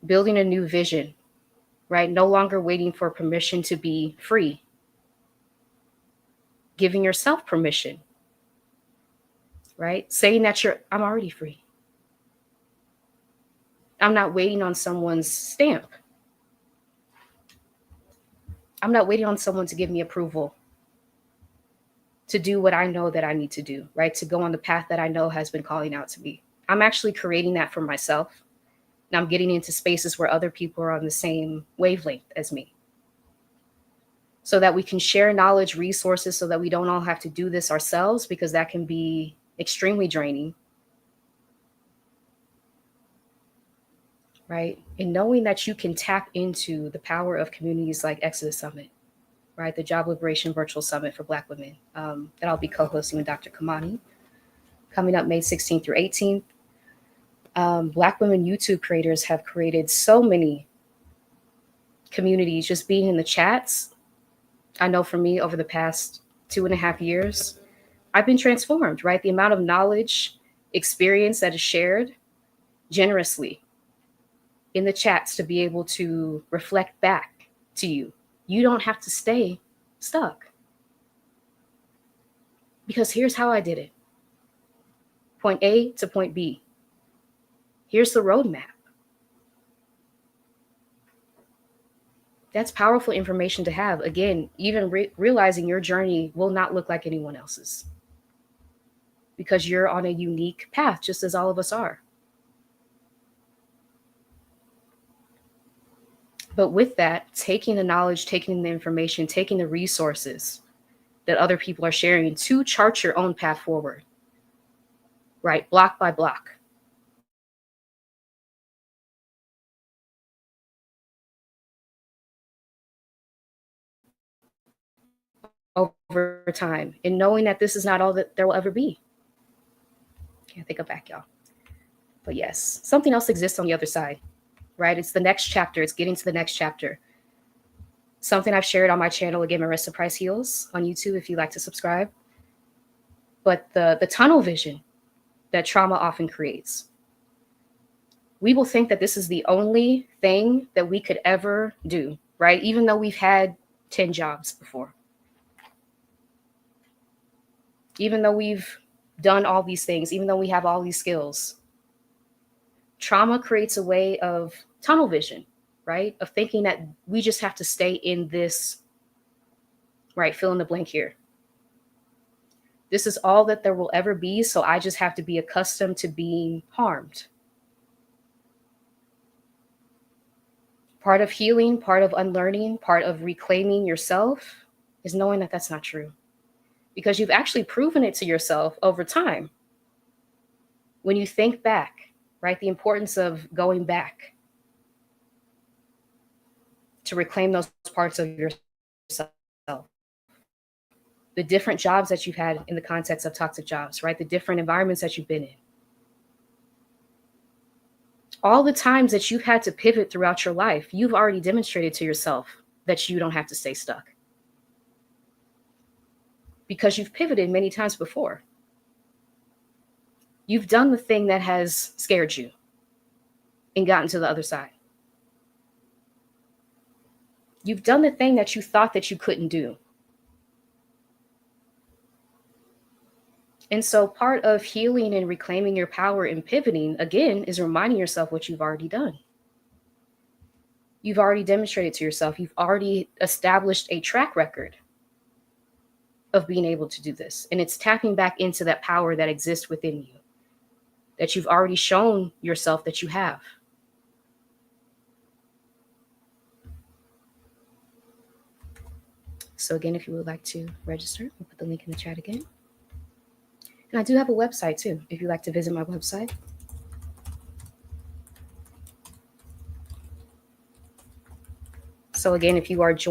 Building a new vision, right? No longer waiting for permission to be free. Giving yourself permission, right? Saying that I'm already free. I'm not waiting on someone's stamp. I'm not waiting on someone to give me approval to do what I know that I need to do, right? To go on the path that I know has been calling out to me. I'm actually creating that for myself. And I'm getting into spaces where other people are on the same wavelength as me, so that we can share knowledge, resources, so that we don't all have to do this ourselves, because that can be extremely draining, right? And knowing that you can tap into the power of communities like Exodus Summit, right? The Job Liberation Virtual Summit for Black women that I'll be co-hosting with Dr. Kamani, coming up May 16th through 18th. Black women YouTube creators have created so many communities, just being in the chats. I know for me, over the past 2.5 years, I've been transformed, right? The amount of knowledge, experience that is shared generously in the chats to be able to reflect back to you. You don't have to stay stuck. Because here's how I did it. Point A to point B. Here's the roadmap. That's powerful information to have. Again, even realizing your journey will not look like anyone else's, because you're on a unique path, just as all of us are. But with that, taking the knowledge, taking the information, taking the resources that other people are sharing to chart your own path forward, right? Block by block. Over time, and knowing that this is not all that there will ever be. Can't think of back, y'all. But yes, something else exists on the other side, right? It's the next chapter. It's getting to the next chapter. Something I've shared on my channel, again, Marissa Price Heals on YouTube, if you'd like to subscribe. But the tunnel vision that trauma often creates. We will think that this is the only thing that we could ever do, right? Even though we've had 10 jobs before. Even though we've done all these things, even though we have all these skills, trauma creates a way of tunnel vision, right? Of thinking that we just have to stay in this, right? Fill in the blank here. This is all that there will ever be, so I just have to be accustomed to being harmed. Part of healing, part of unlearning, part of reclaiming yourself is knowing that that's not true. Because you've actually proven it to yourself over time. When you think back, right? The importance of going back to reclaim those parts of yourself. The different jobs that you've had in the context of toxic jobs, right? The different environments that you've been in. All the times that you've had to pivot throughout your life, you've already demonstrated to yourself that you don't have to stay stuck. Because you've pivoted many times before. You've done the thing that has scared you and gotten to the other side. You've done the thing that you thought that you couldn't do. And so part of healing and reclaiming your power and pivoting, again, is reminding yourself what you've already done. You've already demonstrated to yourself. You've already established a track record of being able to do this. And it's tapping back into that power that exists within you, that you've already shown yourself that you have. So again, if you would like to register, we'll put the link in the chat again. And I do have a website too, if you'd like to visit my website. So again, if you are just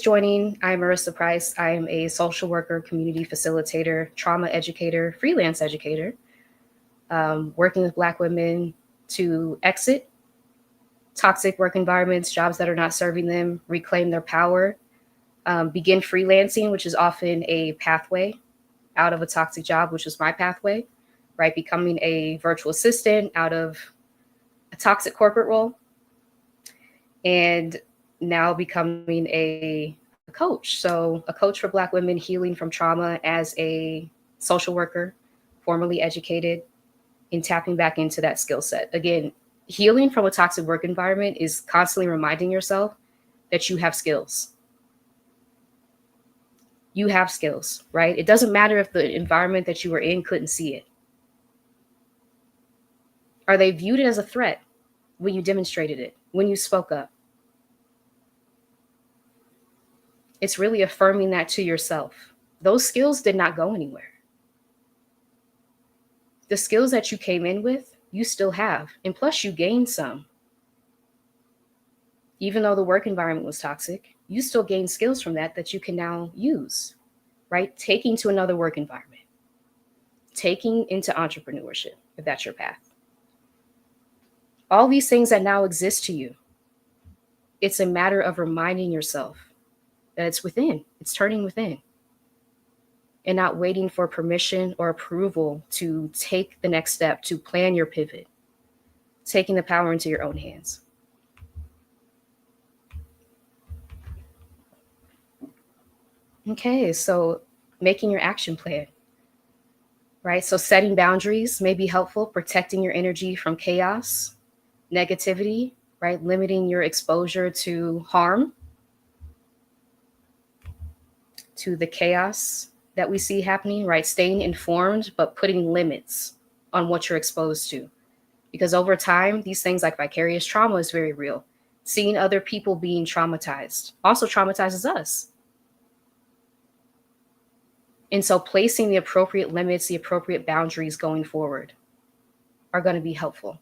joining, I'm Marissa Price. I am a social worker, community facilitator, trauma educator, freelance educator, working with Black women to exit toxic work environments, jobs that are not serving them, reclaim their power, begin freelancing, which is often a pathway out of a toxic job, which was my pathway, right? Becoming a virtual assistant out of a toxic corporate role, and now becoming a coach. So a coach for Black women healing from trauma as a social worker, formally educated, and tapping back into that skill set. Again, healing from a toxic work environment is constantly reminding yourself that you have skills. You have skills, right? It doesn't matter if the environment that you were in couldn't see it. Are they viewed it as a threat when you demonstrated it, when you spoke up? It's really affirming that to yourself. Those skills did not go anywhere. The skills that you came in with, you still have. And plus you gained some. Even though the work environment was toxic, you still gained skills from that you can now use, right? Taking to another work environment, taking into entrepreneurship, if that's your path. All these things that now exist to you, it's a matter of reminding yourself that it's within, it's turning within, and not waiting for permission or approval to take the next step, to plan your pivot, taking the power into your own hands. Okay, so making your action plan, right? So setting boundaries may be helpful, protecting your energy from chaos, negativity, right? Limiting your exposure to harm, to the chaos that we see happening, right? Staying informed, but putting limits on what you're exposed to. Because over time, these things like vicarious trauma is very real. Seeing other people being traumatized also traumatizes us. And so placing the appropriate limits, the appropriate boundaries going forward are going to be helpful.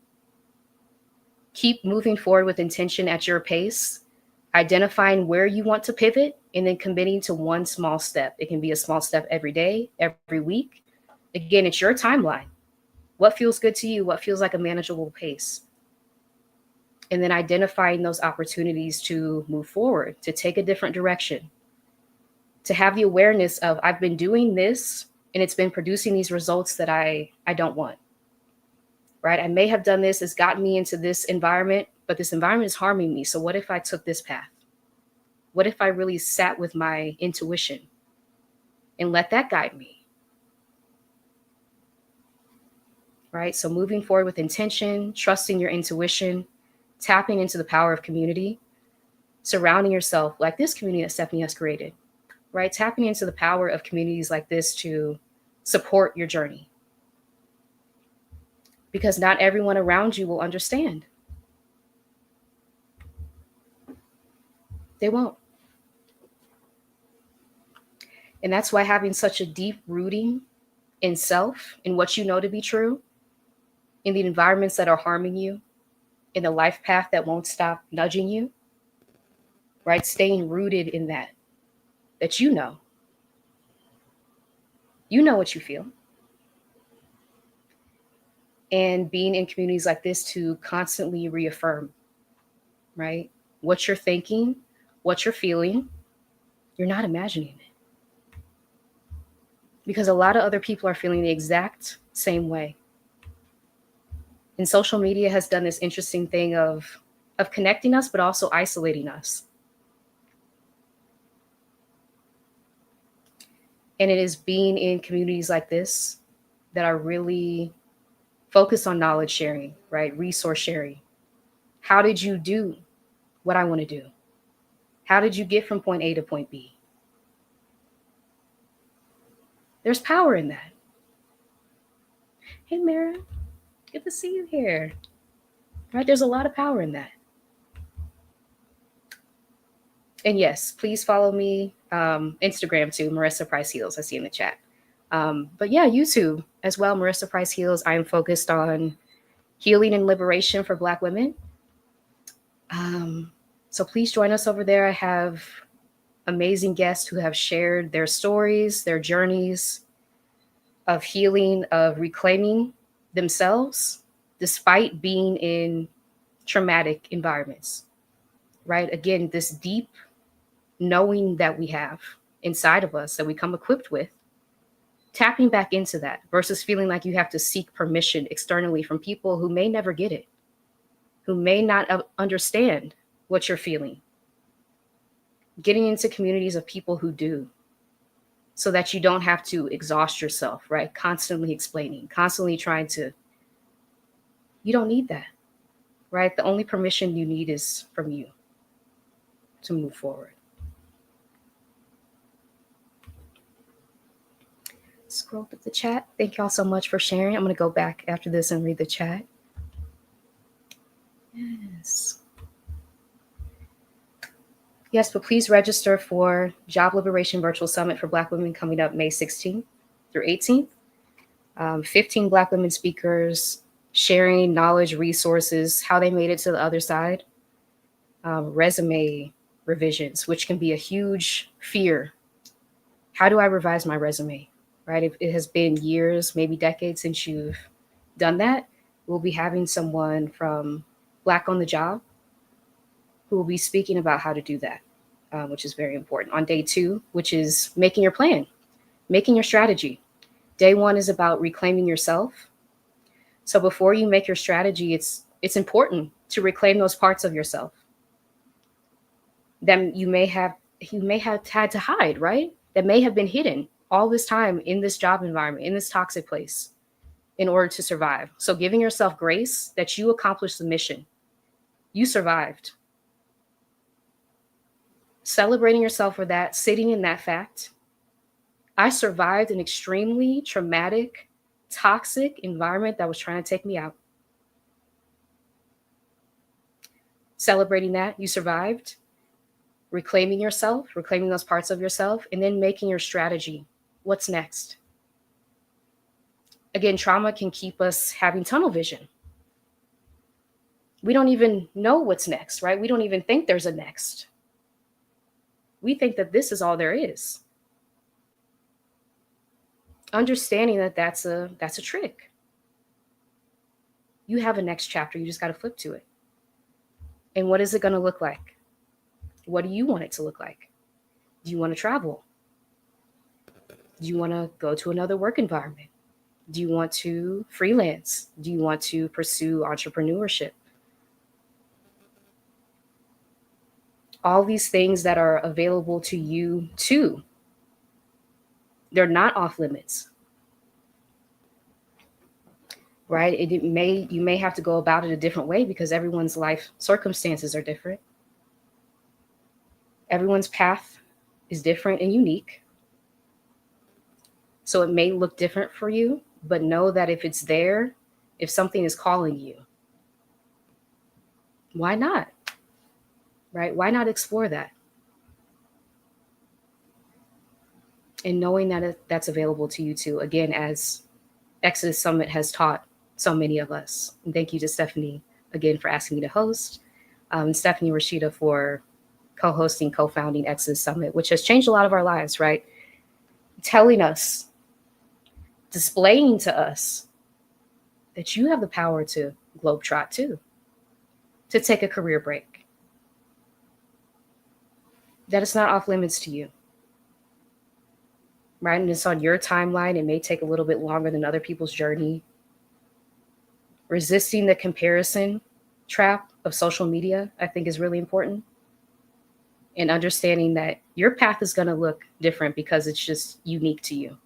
Keep moving forward with intention at your pace, identifying where you want to pivot, and then committing to one small step. It can be a small step every day, every week. Again, it's your timeline. What feels good to you? What feels like a manageable pace? And then identifying those opportunities to move forward, to take a different direction, to have the awareness of, I've been doing this and it's been producing these results that I don't want, right? I may have done this, it's gotten me into this environment, but this environment is harming me. So what if I took this path? What if I really sat with my intuition and let that guide me? Right? So moving forward with intention, trusting your intuition, tapping into the power of community, surrounding yourself like this community that Stephanie has created, right? Tapping into the power of communities like this to support your journey. Because not everyone around you will understand. They won't. And that's why having such a deep rooting in self, in what you know to be true, in the environments that are harming you, in the life path that won't stop nudging you, right? Staying rooted in that you know. You know what you feel. And being in communities like this to constantly reaffirm, right? What you're thinking, what you're feeling, you're not imagining it. Because a lot of other people are feeling the exact same way. And social media has done this interesting thing of connecting us, but also isolating us. And it is being in communities like this that are really focused on knowledge sharing, right? Resource sharing. How did you do what I want to do? How did you get from point A to point B? There's power in that. Hey, Mara, good to see you here. Right? There's a lot of power in that. And yes, please follow me Instagram too, Marissa Price Heals. I see in the chat. But yeah, YouTube as well, Marissa Price Heals. I am focused on healing and liberation for Black women. So please join us over there. I have amazing guests who have shared their stories, their journeys of healing, of reclaiming themselves, despite being in traumatic environments, right? Again, this deep knowing that we have inside of us that we come equipped with, tapping back into that versus feeling like you have to seek permission externally from people who may never get it, who may not understand what you're feeling. Getting into communities of people who do, so that you don't have to exhaust yourself, right? Constantly explaining, constantly trying to, you don't need that, right? The only permission you need is from you to move forward. Scroll through the chat. Thank y'all so much for sharing. I'm going to go back after this and read the chat. Yes. Yes, but please register for Job Liberation Virtual Summit for Black Women coming up May 16th through 18th. 15 Black women speakers sharing knowledge, resources, how they made it to the other side, resume revisions, which can be a huge fear. How do I revise my resume, right? If it has been years, maybe decades since you've done that, we'll be having someone from Black on the Job who will be speaking about how to do that, which is very important. On day 2, which is making your plan, making your strategy. Day 1 is about reclaiming yourself. So before you make your strategy, it's important to reclaim those parts of yourself that you may have had to hide, right? That may have been hidden all this time in this job environment, in this toxic place, in order to survive. So giving yourself grace that you accomplished the mission. You survived. Celebrating yourself for that, sitting in that fact. I survived an extremely traumatic, toxic environment that was trying to take me out. Celebrating that, you survived. Reclaiming yourself, reclaiming those parts of yourself, and then making your strategy. What's next? Again, trauma can keep us having tunnel vision. We don't even know what's next, right? We don't even think there's a next. We think that this is all there is. Understanding that that's a trick. You have a next chapter. You just got to flip to it. And what is it going to look like? What do you want it to look like? Do you want to travel? Do you want to go to another work environment? Do you want to freelance? Do you want to pursue entrepreneurship? All these things that are available to you too. They're not off limits. Right? You may have to go about it a different way because everyone's life circumstances are different. Everyone's path is different and unique. So it may look different for you, but know that if it's there, if something is calling you, why not? Right? Why not explore that? And knowing that that's available to you too, again, as Exodus Summit has taught so many of us. And thank you to Stephanie again for asking me to host, and Stephanie Rashida for co-hosting, co-founding Exodus Summit, which has changed a lot of our lives, right? Telling us, displaying to us that you have the power to globetrot too, to take a career break, that it's not off limits to you, right? And it's on your timeline. It may take a little bit longer than other people's journey. Resisting the comparison trap of social media, I think, is really important. And understanding that your path is going to look different because it's just unique to you.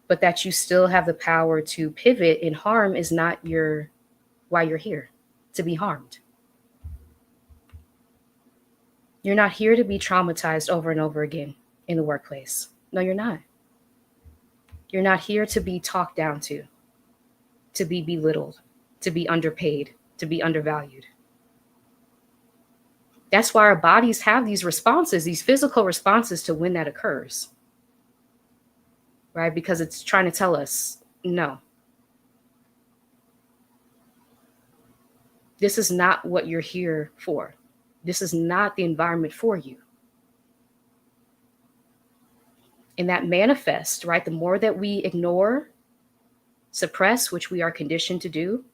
But that you still have the power to pivot, and harm is not why you're here, to be harmed. You're not here to be traumatized over and over again in the workplace. No, you're not. You're not here to be talked down to be belittled, to be underpaid, to be undervalued. That's why our bodies have these responses, these physical responses to when that occurs, right? Because it's trying to tell us, no, this is not what you're here for. This is not the environment for you. And that manifests, right? The more that we ignore, suppress, which we are conditioned to do,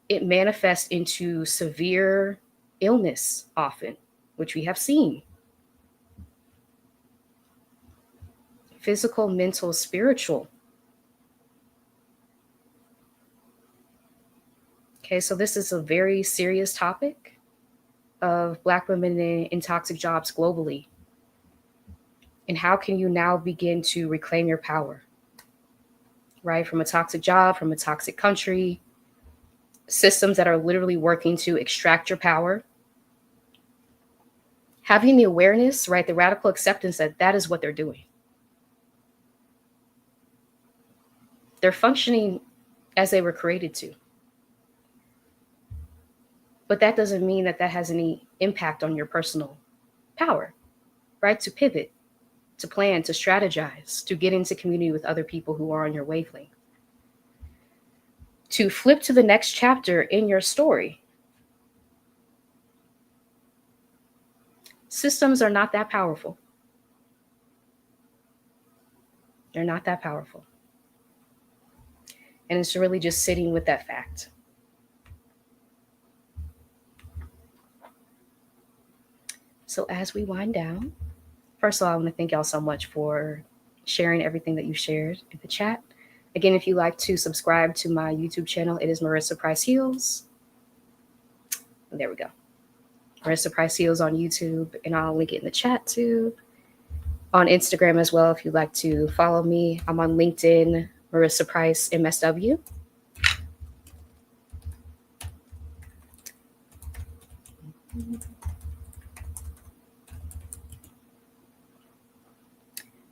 it manifests into severe illness often, which we have seen. Physical, mental, spiritual. Okay, so this is a very serious topic of Black women in toxic jobs globally. And how can you now begin to reclaim your power, right? From a toxic job, from a toxic country, systems that are literally working to extract your power. Having the awareness, right? The radical acceptance that that is what they're doing. They're functioning as they were created to. But that doesn't mean that that has any impact on your personal power, right? To pivot, to plan, to strategize, to get into community with other people who are on your wavelength, to flip to the next chapter in your story. Systems are not that powerful. They're not that powerful. And it's really just sitting with that fact. So as we wind down, first of all, I want to thank y'all so much for sharing everything that you shared in the chat. Again, if you'd like to subscribe to my YouTube channel, it is Marissa Price Heals. There we go. Marissa Price Heals on YouTube, and I'll link it in the chat too. On Instagram as well, if you'd like to follow me. I'm on LinkedIn, Marissa Price MSW.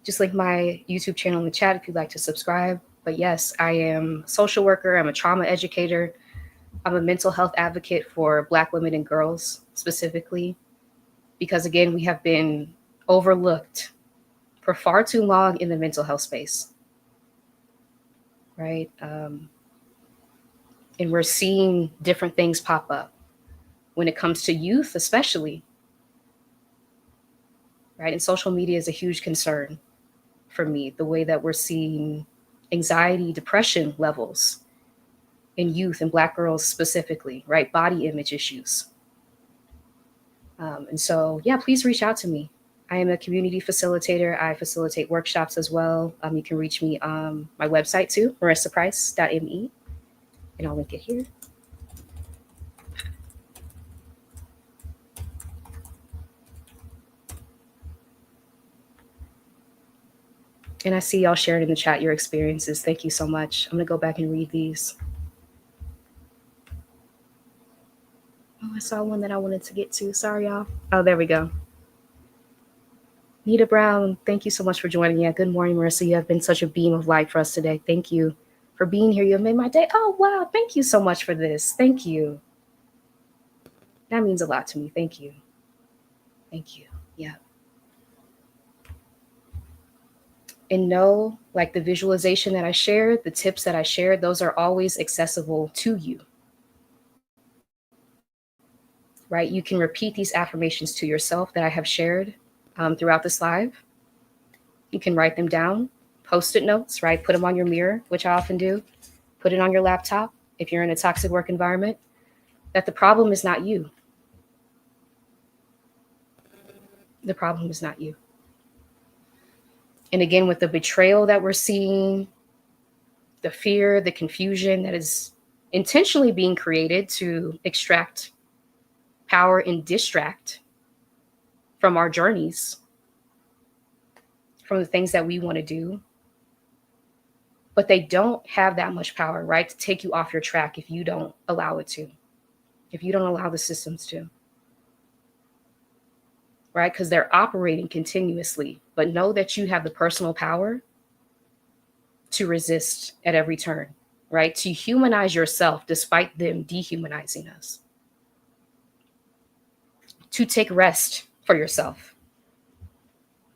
Just link my YouTube channel in the chat if you'd like to subscribe. But yes, I am a social worker. I'm a trauma educator. I'm a mental health advocate for Black women and girls specifically, because again, we have been overlooked for far too long in the mental health space, right? And we're seeing different things pop up when it comes to youth, especially, right? And social media is a huge concern for me, the way that we're seeing anxiety, depression levels in youth and Black girls specifically, right? Body image issues. And so, yeah, please reach out to me. I am a community facilitator. I facilitate workshops as well. You can reach me on my website too, marissaprice.me, and I'll link it here. And I see y'all sharing in the chat your experiences. Thank you so much. I'm gonna go back and read these. Oh, I saw one that I wanted to get to. Sorry, y'all. Oh, there we go. Nita Brown, thank you so much for joining me. Yeah, good morning, Marissa. You have been such a beam of light for us today. Thank you for being here. You have made my day. Oh, wow. Thank you so much for this. Thank you. That means a lot to me. Thank you. Thank you. Yeah. And know, like the visualization that I shared, the tips that I shared, those are always accessible to you. Right? You can repeat these affirmations to yourself that I have shared throughout this live. You can write them down, post-it notes, right? Put them on your mirror, which I often do. Put it on your laptop if you're in a toxic work environment, that the problem is not you. The problem is not you. And again, with the betrayal that we're seeing, the fear, the confusion that is intentionally being created to extract power and distract from our journeys, from the things that we want to do. But they don't have that much power, right, to take you off your track if you don't allow it to, if you don't allow the systems to, right? Because they're operating continuously. But know that you have the personal power to resist at every turn, right? To humanize yourself despite them dehumanizing us. To take rest for yourself,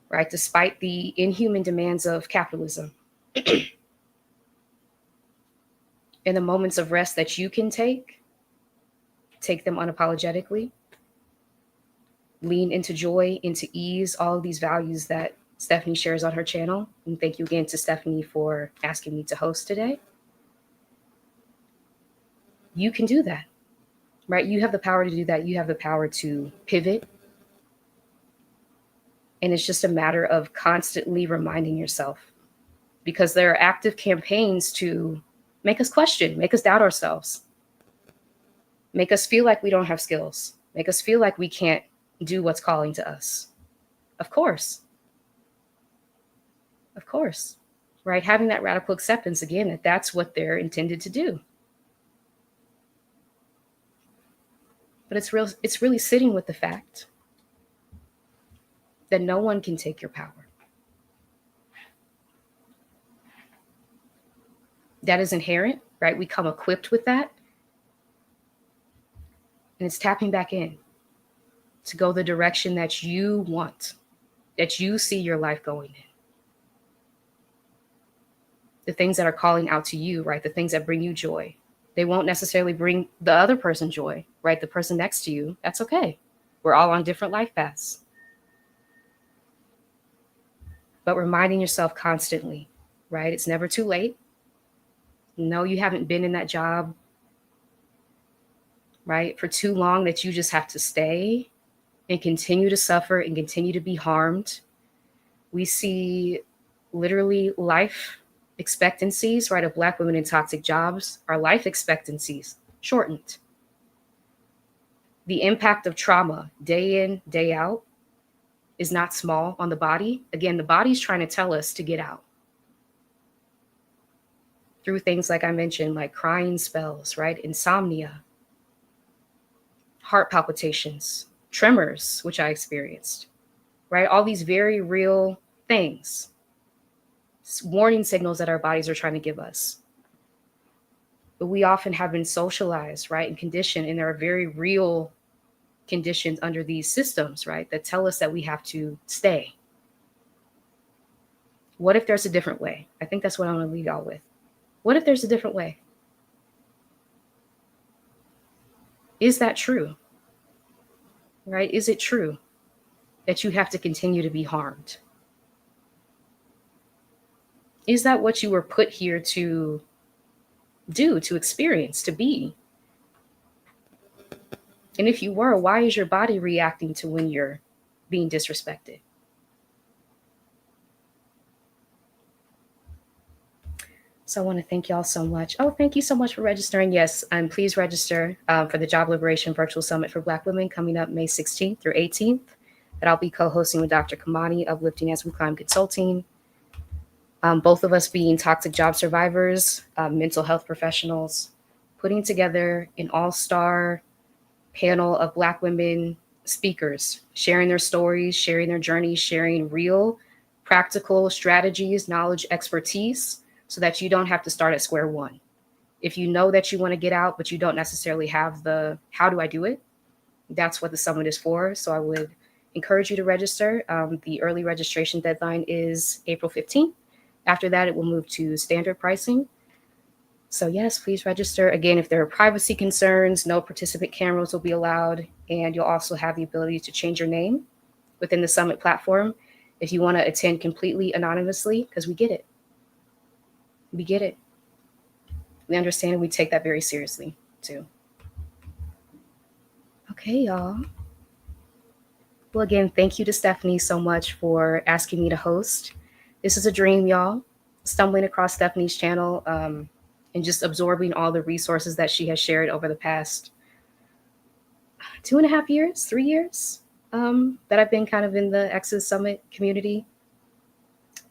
right? Despite the inhuman demands of capitalism. In the moments of rest that you can take them unapologetically. Lean into joy, into ease, all of these values that Stephanie shares on her channel. And thank you again to Stephanie for asking me to host today. You can do that, right? You have the power to do that. You have the power to pivot. And it's just a matter of constantly reminding yourself, because there are active campaigns to make us question, make us doubt ourselves, make us feel like we don't have skills, make us feel like we can't do what's calling to us. Of course, right? Having that radical acceptance, again, that that's what they're intended to do. But it's really sitting with the fact that no one can take your power. That is inherent, right? We come equipped with that. And it's tapping back in to go the direction that you want, that you see your life going in. The things that are calling out to you, right? The things that bring you joy. They won't necessarily bring the other person joy, right? The person next to you. That's okay. We're all on different life paths. But reminding yourself constantly, right? It's never too late. No, you haven't been in that job, right, for too long that you just have to stay and continue to suffer and continue to be harmed. We see literally life expectancies, right, of Black women in toxic jobs, our life expectancies shortened. The impact of trauma day in, day out is not small on the body. Again, the body's trying to tell us to get out. Through things like I mentioned, like crying spells, right? Insomnia, heart palpitations, tremors, which I experienced, right? All these very real things, warning signals that our bodies are trying to give us. But we often have been socialized, right, and conditioned, and there are very real conditions under these systems, right, that tell us that we have to stay. What if there's a different way? I think that's what I want to leave y'all with. What if there's a different way? Is that true? Right? Is it true that you have to continue to be harmed? Is that what you were put here to do, to experience, to be? And if you were, why is your body reacting to when you're being disrespected? So I want to thank y'all so much. Oh, thank you so much for registering. Yes, and please register for the Job Liberation Virtual Summit for Black Women coming up May 16th through 18th. That I'll be co-hosting with Dr. Kamani, Uplifting as We Climb Consulting. Both of us being toxic job survivors, mental health professionals, putting together an all-star panel of Black women speakers, sharing their stories, sharing their journeys, sharing real, practical strategies, knowledge, expertise, so that you don't have to start at square one. If you know that you want to get out, but you don't necessarily have the how do I do it, that's what the summit is for. So I would encourage you to register. The early registration deadline is April 15th. After that, it will move to standard pricing. So yes, please register. Again, if there are privacy concerns, no participant cameras will be allowed. And you'll also have the ability to change your name within the Summit platform if you want to attend completely anonymously, because we get it. We get it. We understand and we take that very seriously too. Okay, y'all. Well, again, thank you to Stephanie so much for asking me to host. This is a dream, y'all. Stumbling across Stephanie's channel and just absorbing all the resources that she has shared over the past 2.5 years, 3 years that I've been kind of in the Exodus Summit community.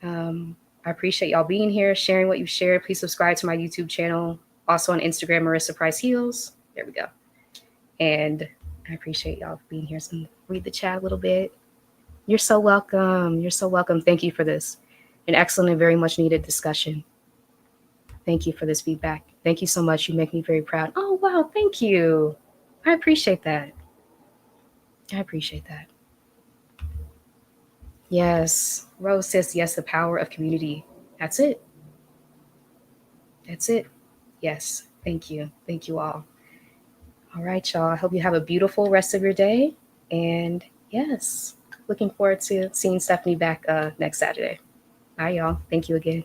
I appreciate y'all being here, sharing what you've shared. Please subscribe to my YouTube channel. Also on Instagram, Marissa Price Heals. There we go. And I appreciate y'all being here. So read the chat a little bit. You're so welcome. You're so welcome. Thank you for this. An excellent and very much needed discussion. Thank you for this feedback. Thank you so much. You make me very proud. Oh, wow. Thank you. I appreciate that. I appreciate that. Yes. Rose says, yes, the power of community. That's it. That's it. Yes. Thank you. Thank you all. All right, y'all. I hope you have a beautiful rest of your day. And yes, looking forward to seeing Stephanie back next Saturday. Bye, y'all. Thank you again.